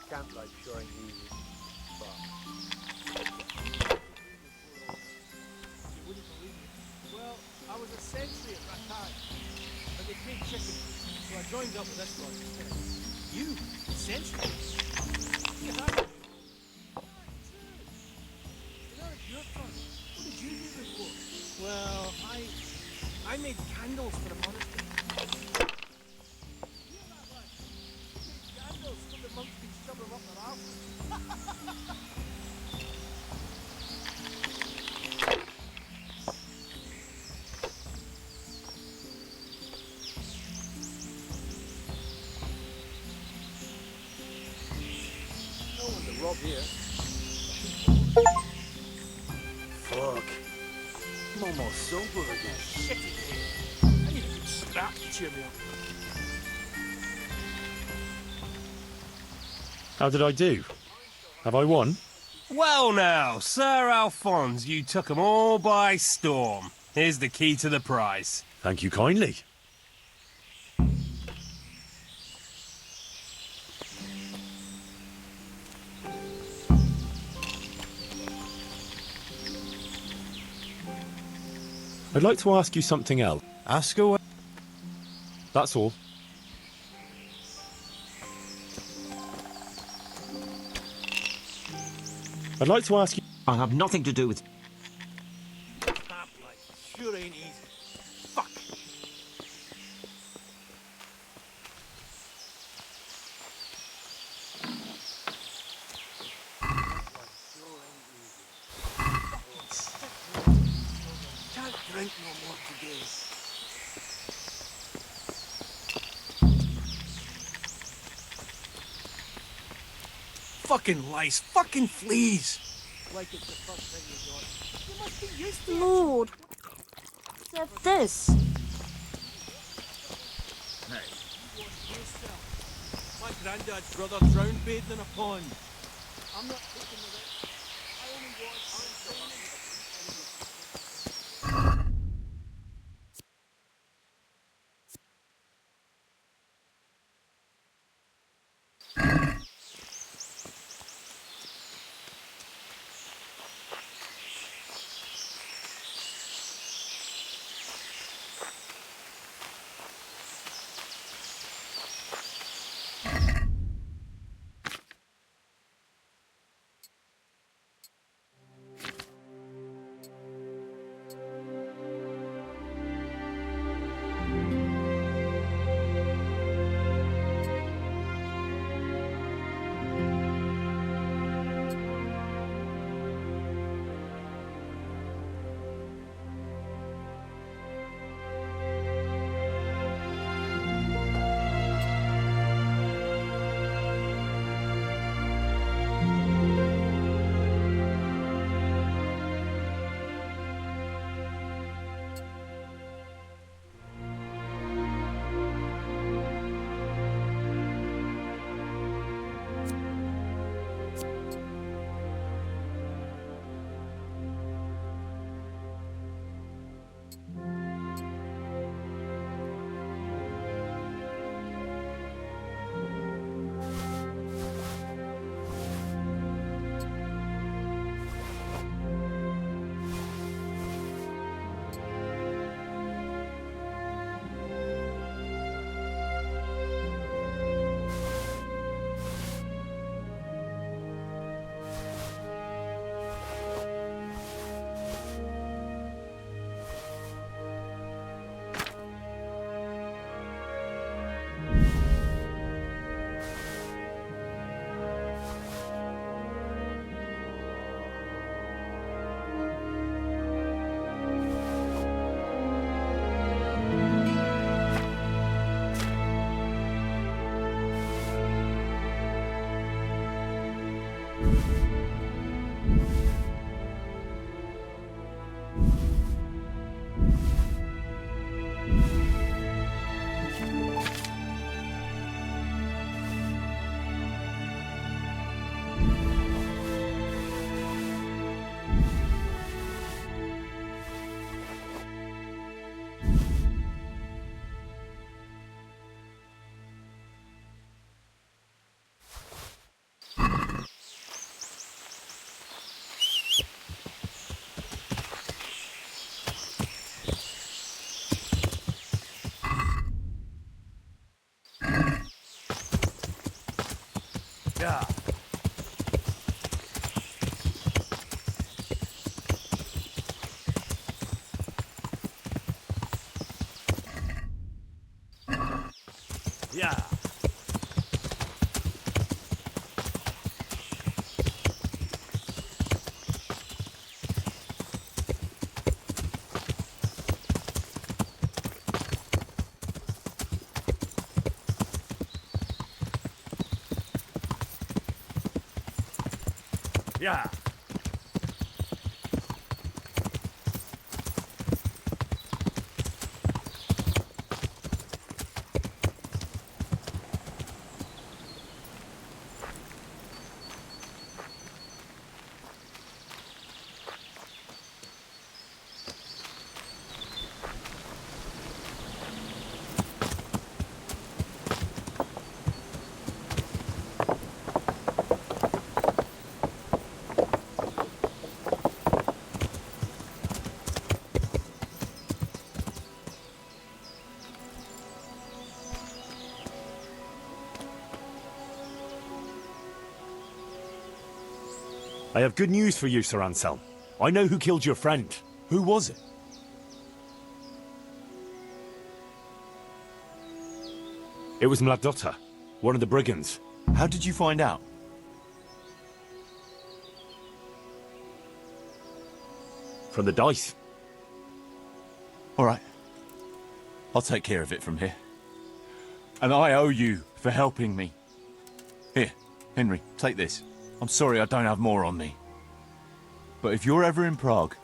Speaker 5: Camp life sure ain't easy, but you wouldn't believe me. Well, I was a sentry at that time, but they paid chicken, so I joined up with this lot instead. You, a sentry? Yeah. Well, I made candles for the monastery. Candles for the monks can shove them up their arses. No one to rob here. Fuck. I'm almost sober again. Shit in here. I need a good scrap to cheer me up.
Speaker 3: How did I do? Have I won?
Speaker 7: Well now, Sir Alphonse, you took 'em all by storm. Here's the key to the prize.
Speaker 3: Thank you kindly. I'd like to ask you something else.
Speaker 9: Ask away.
Speaker 3: That's all. I'd like to ask you...
Speaker 8: I have nothing to do with...
Speaker 5: Camp life sure ain't easy. Fuck. drink no more today. Fucking lice, fucking fleas. Like it's the first thing you got. You must be used to it.
Speaker 10: Lord. Except this.
Speaker 5: Hey. My granddad's brother drowned bathing in a pond. I'm not taking the risk. I only
Speaker 1: Yeah. Yeah. Yeah.
Speaker 3: I have good news for you, Sir Anselm. I know who killed your friend. Who was it? It was Mladotta, one of the brigands.
Speaker 2: How did you find out?
Speaker 3: From the dice.
Speaker 2: All right. I'll take care of it from here. And I owe you for helping me. Here, Henry, take this. I'm sorry I don't have more on me. But if you're ever in Prague,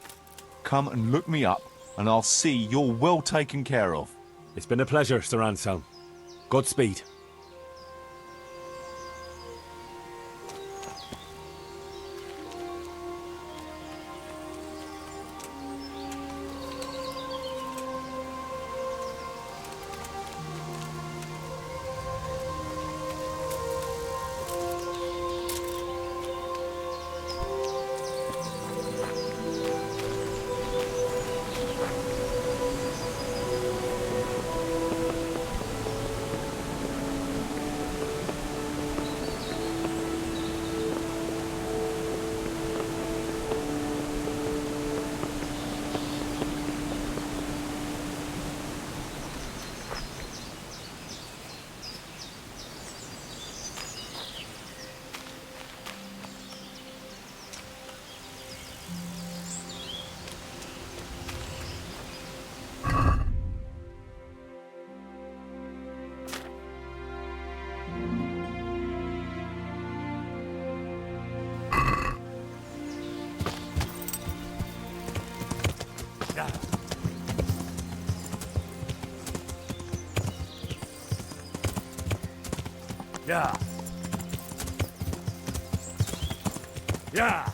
Speaker 2: come and look me up, and I'll see you're well taken care of.
Speaker 3: It's been a pleasure, Sir Anselm. Godspeed.
Speaker 1: Yeah. Yeah.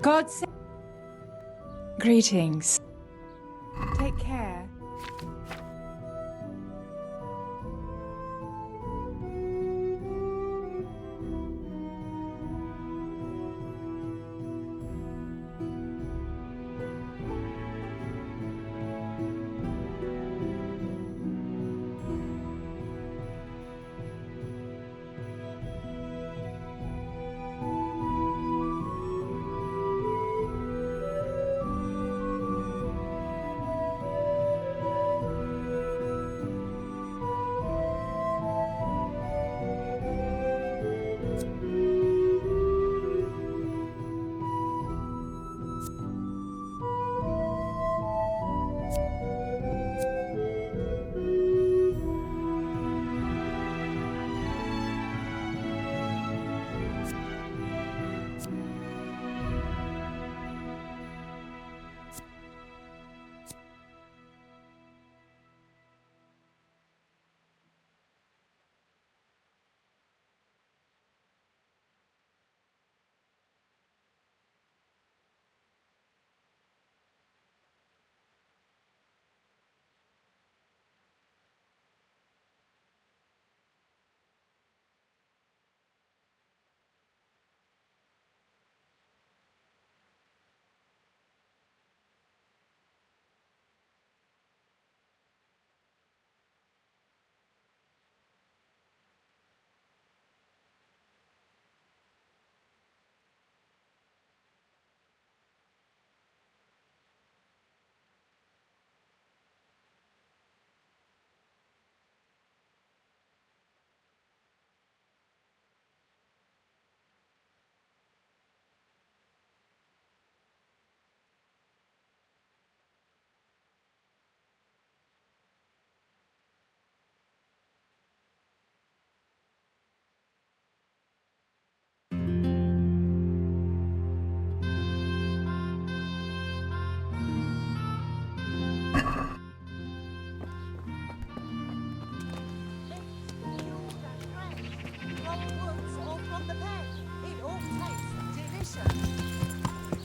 Speaker 14: God save. Greetings. Take care.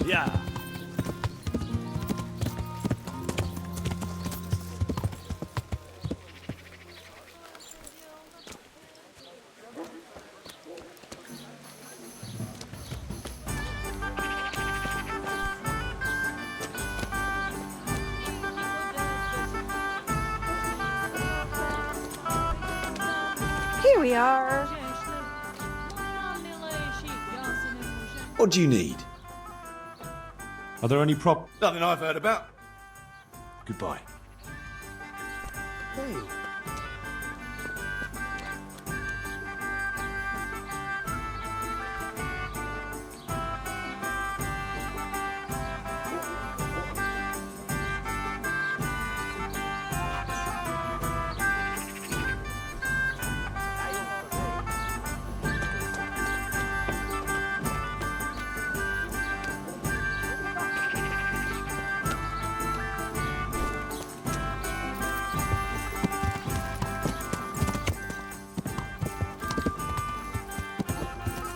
Speaker 1: Yeah.
Speaker 14: Here we are.
Speaker 15: What do you need?
Speaker 13: Are there any
Speaker 15: Nothing I've heard about.
Speaker 13: Goodbye.
Speaker 5: Hey.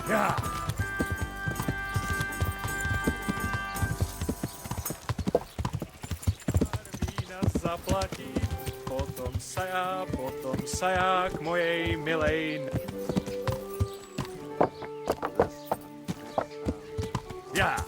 Speaker 1: Yeah.
Speaker 16: Vína zaplatí, potom sa já k mojej milej.
Speaker 1: Yeah.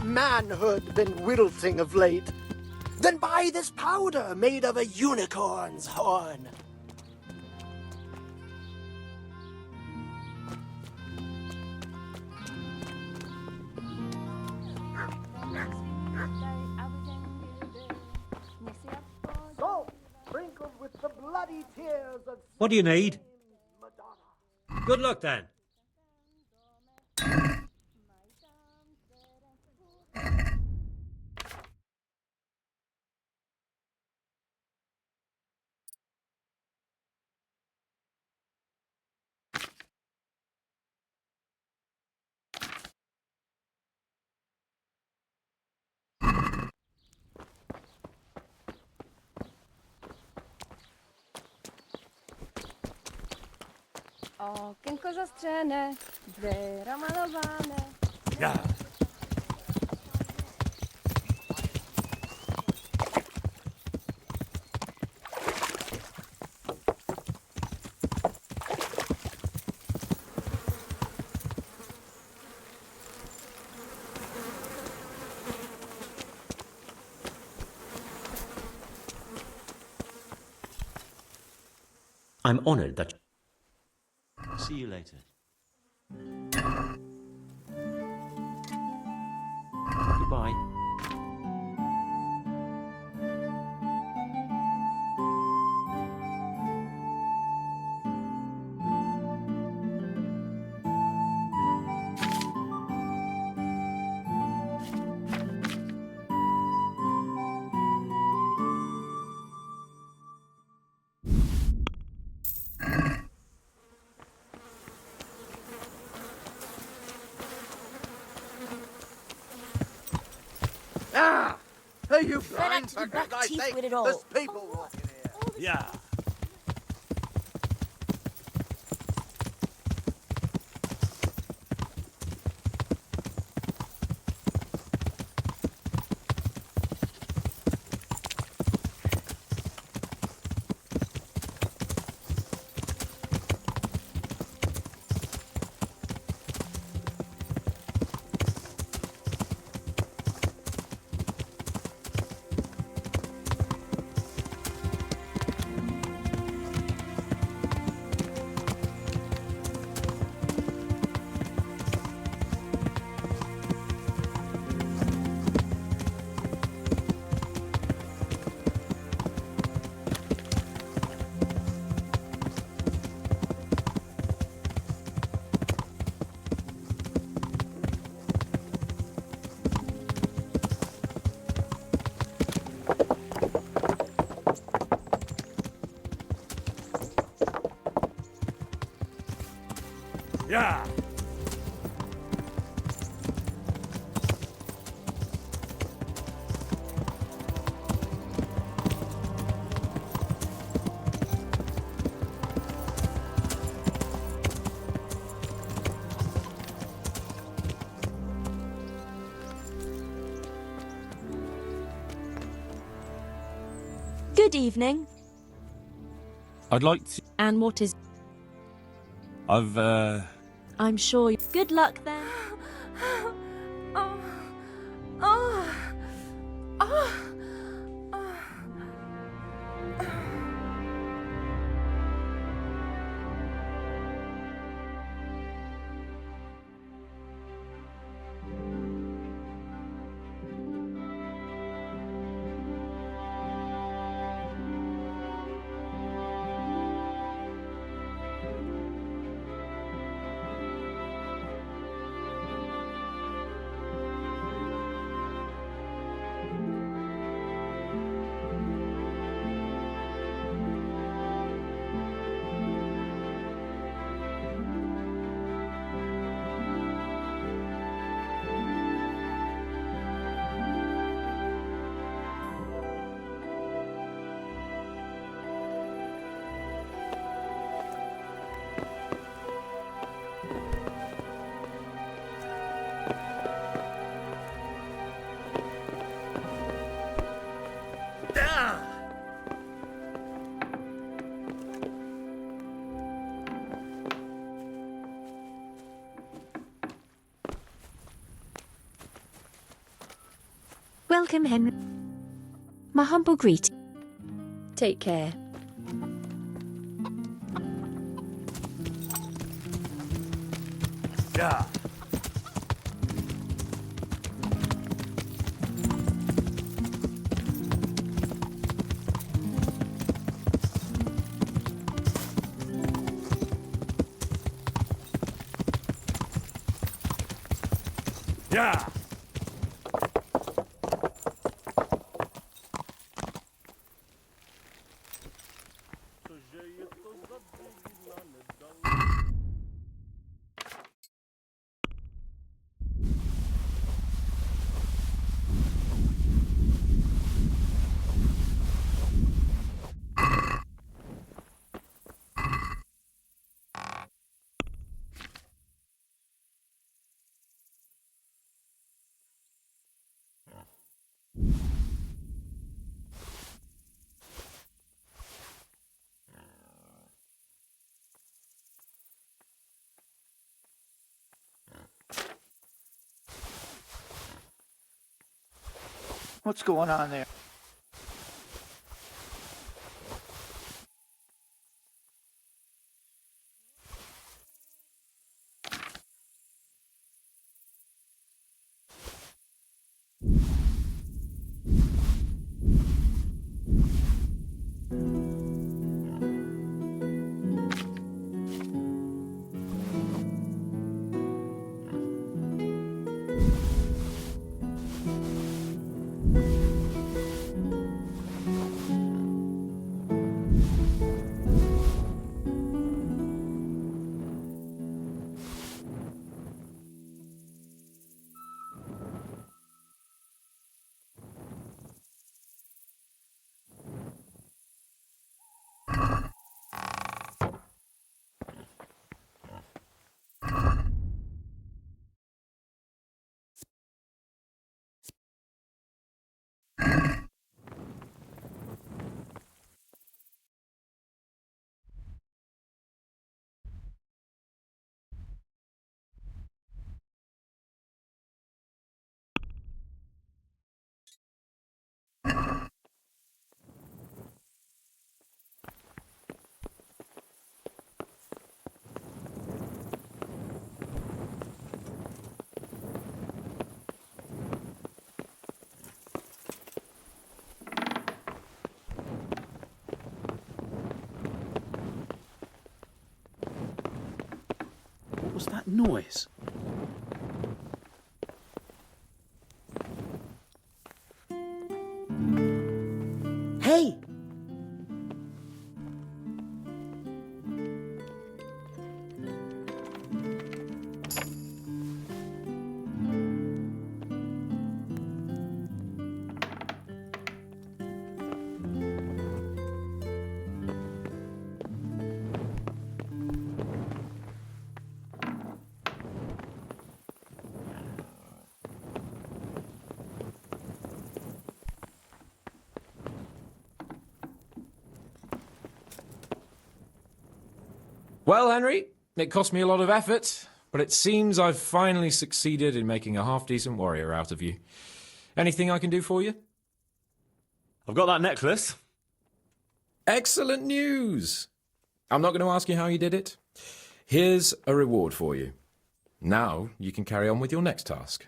Speaker 5: Manhood been wilting of late? Then buy this powder made of a unicorn's horn. Salt sprinkled with the bloody tears of...
Speaker 17: What do you need? Good luck then.
Speaker 14: Okienko zastrzene, dwera malowane.
Speaker 1: Yeah.
Speaker 11: I'm honored that... See you later. Goodbye.
Speaker 15: Ah! Are you
Speaker 10: Fed
Speaker 15: blind,
Speaker 10: up to
Speaker 15: for
Speaker 10: the back
Speaker 15: God's
Speaker 10: teeth
Speaker 15: sake?
Speaker 10: with it all.
Speaker 15: There's people walking here.
Speaker 1: Yeah. Yeah.
Speaker 18: Good evening.
Speaker 3: I'd like to.
Speaker 18: And what is...
Speaker 3: I've,
Speaker 18: I'm sure you... Good luck then.
Speaker 14: Oh. Oh. Oh.
Speaker 18: Welcome, Henry. My humble greeting. Take care.
Speaker 1: Yeah. Yeah.
Speaker 5: What's going on there?
Speaker 19: that noise?
Speaker 5: Hey!
Speaker 13: Well, Henry, it cost me a lot of effort, but it seems I've finally succeeded in making a half-decent warrior out of you. Anything I can do for you?
Speaker 3: I've got that necklace.
Speaker 13: Excellent news! I'm not going to ask you how you did it. Here's a reward for you. Now you can carry on with your next task.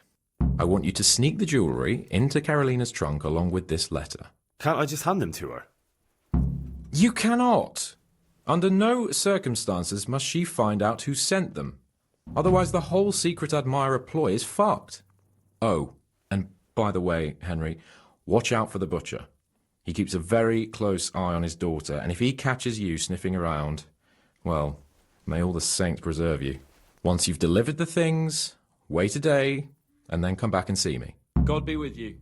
Speaker 13: I want you to sneak the jewellery into Carolina's trunk along with this letter.
Speaker 3: Can't I just hand them to her?
Speaker 13: You cannot! Under no circumstances must she find out who sent them. Otherwise the whole secret admirer ploy is fucked. Oh, and by the way, Henry, watch out for the butcher. He keeps a very close eye on his daughter, and if he catches you sniffing around, well, may all the saints preserve you. Once you've delivered the things, wait a day, and then come back and see me.
Speaker 3: God be with you.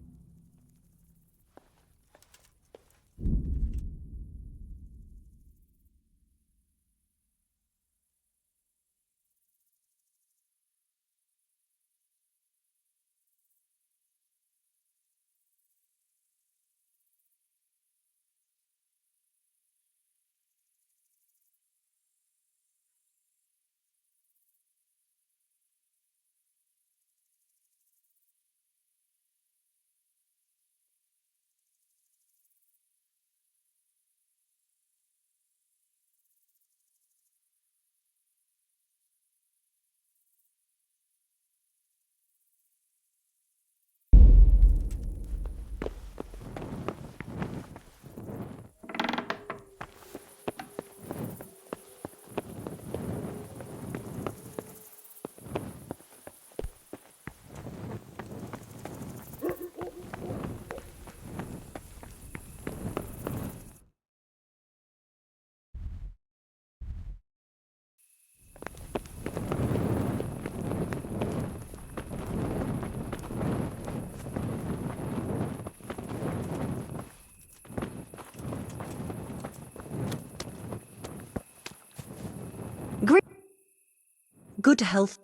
Speaker 20: Good health.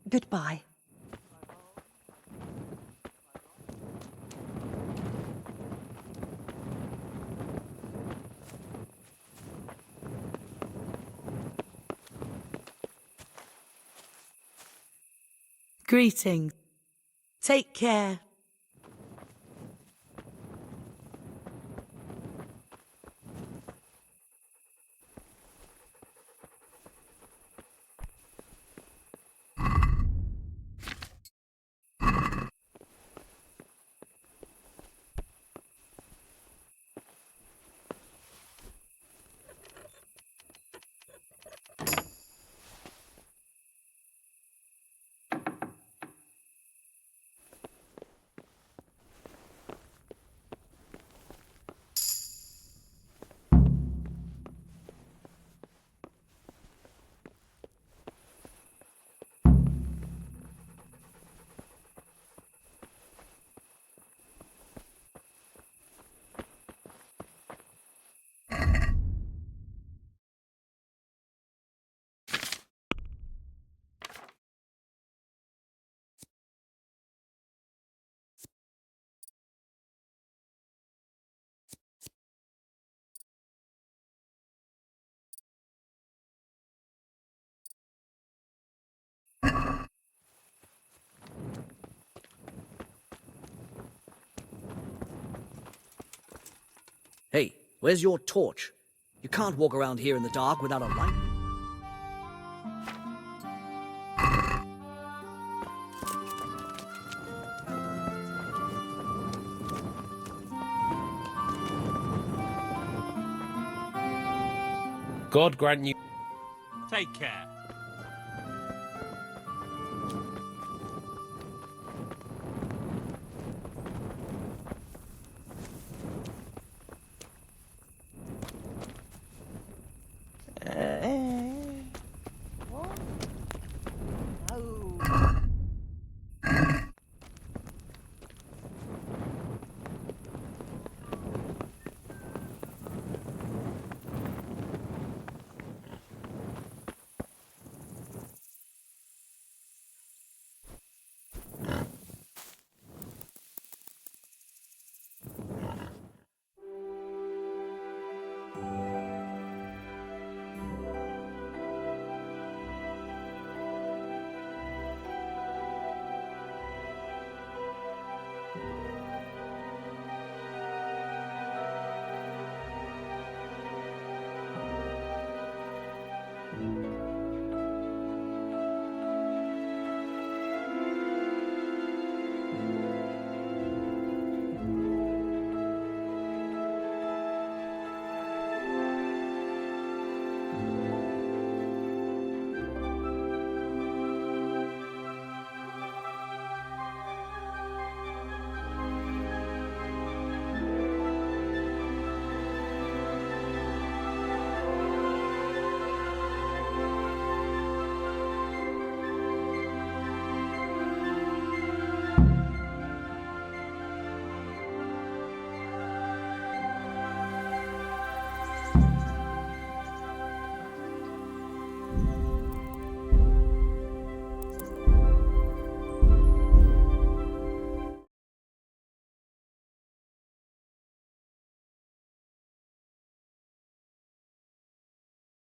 Speaker 20: Goodbye. Greetings. Take care.
Speaker 21: Hey, where's your torch? You can't walk around here in the dark without a light.
Speaker 7: God grant you... Take care.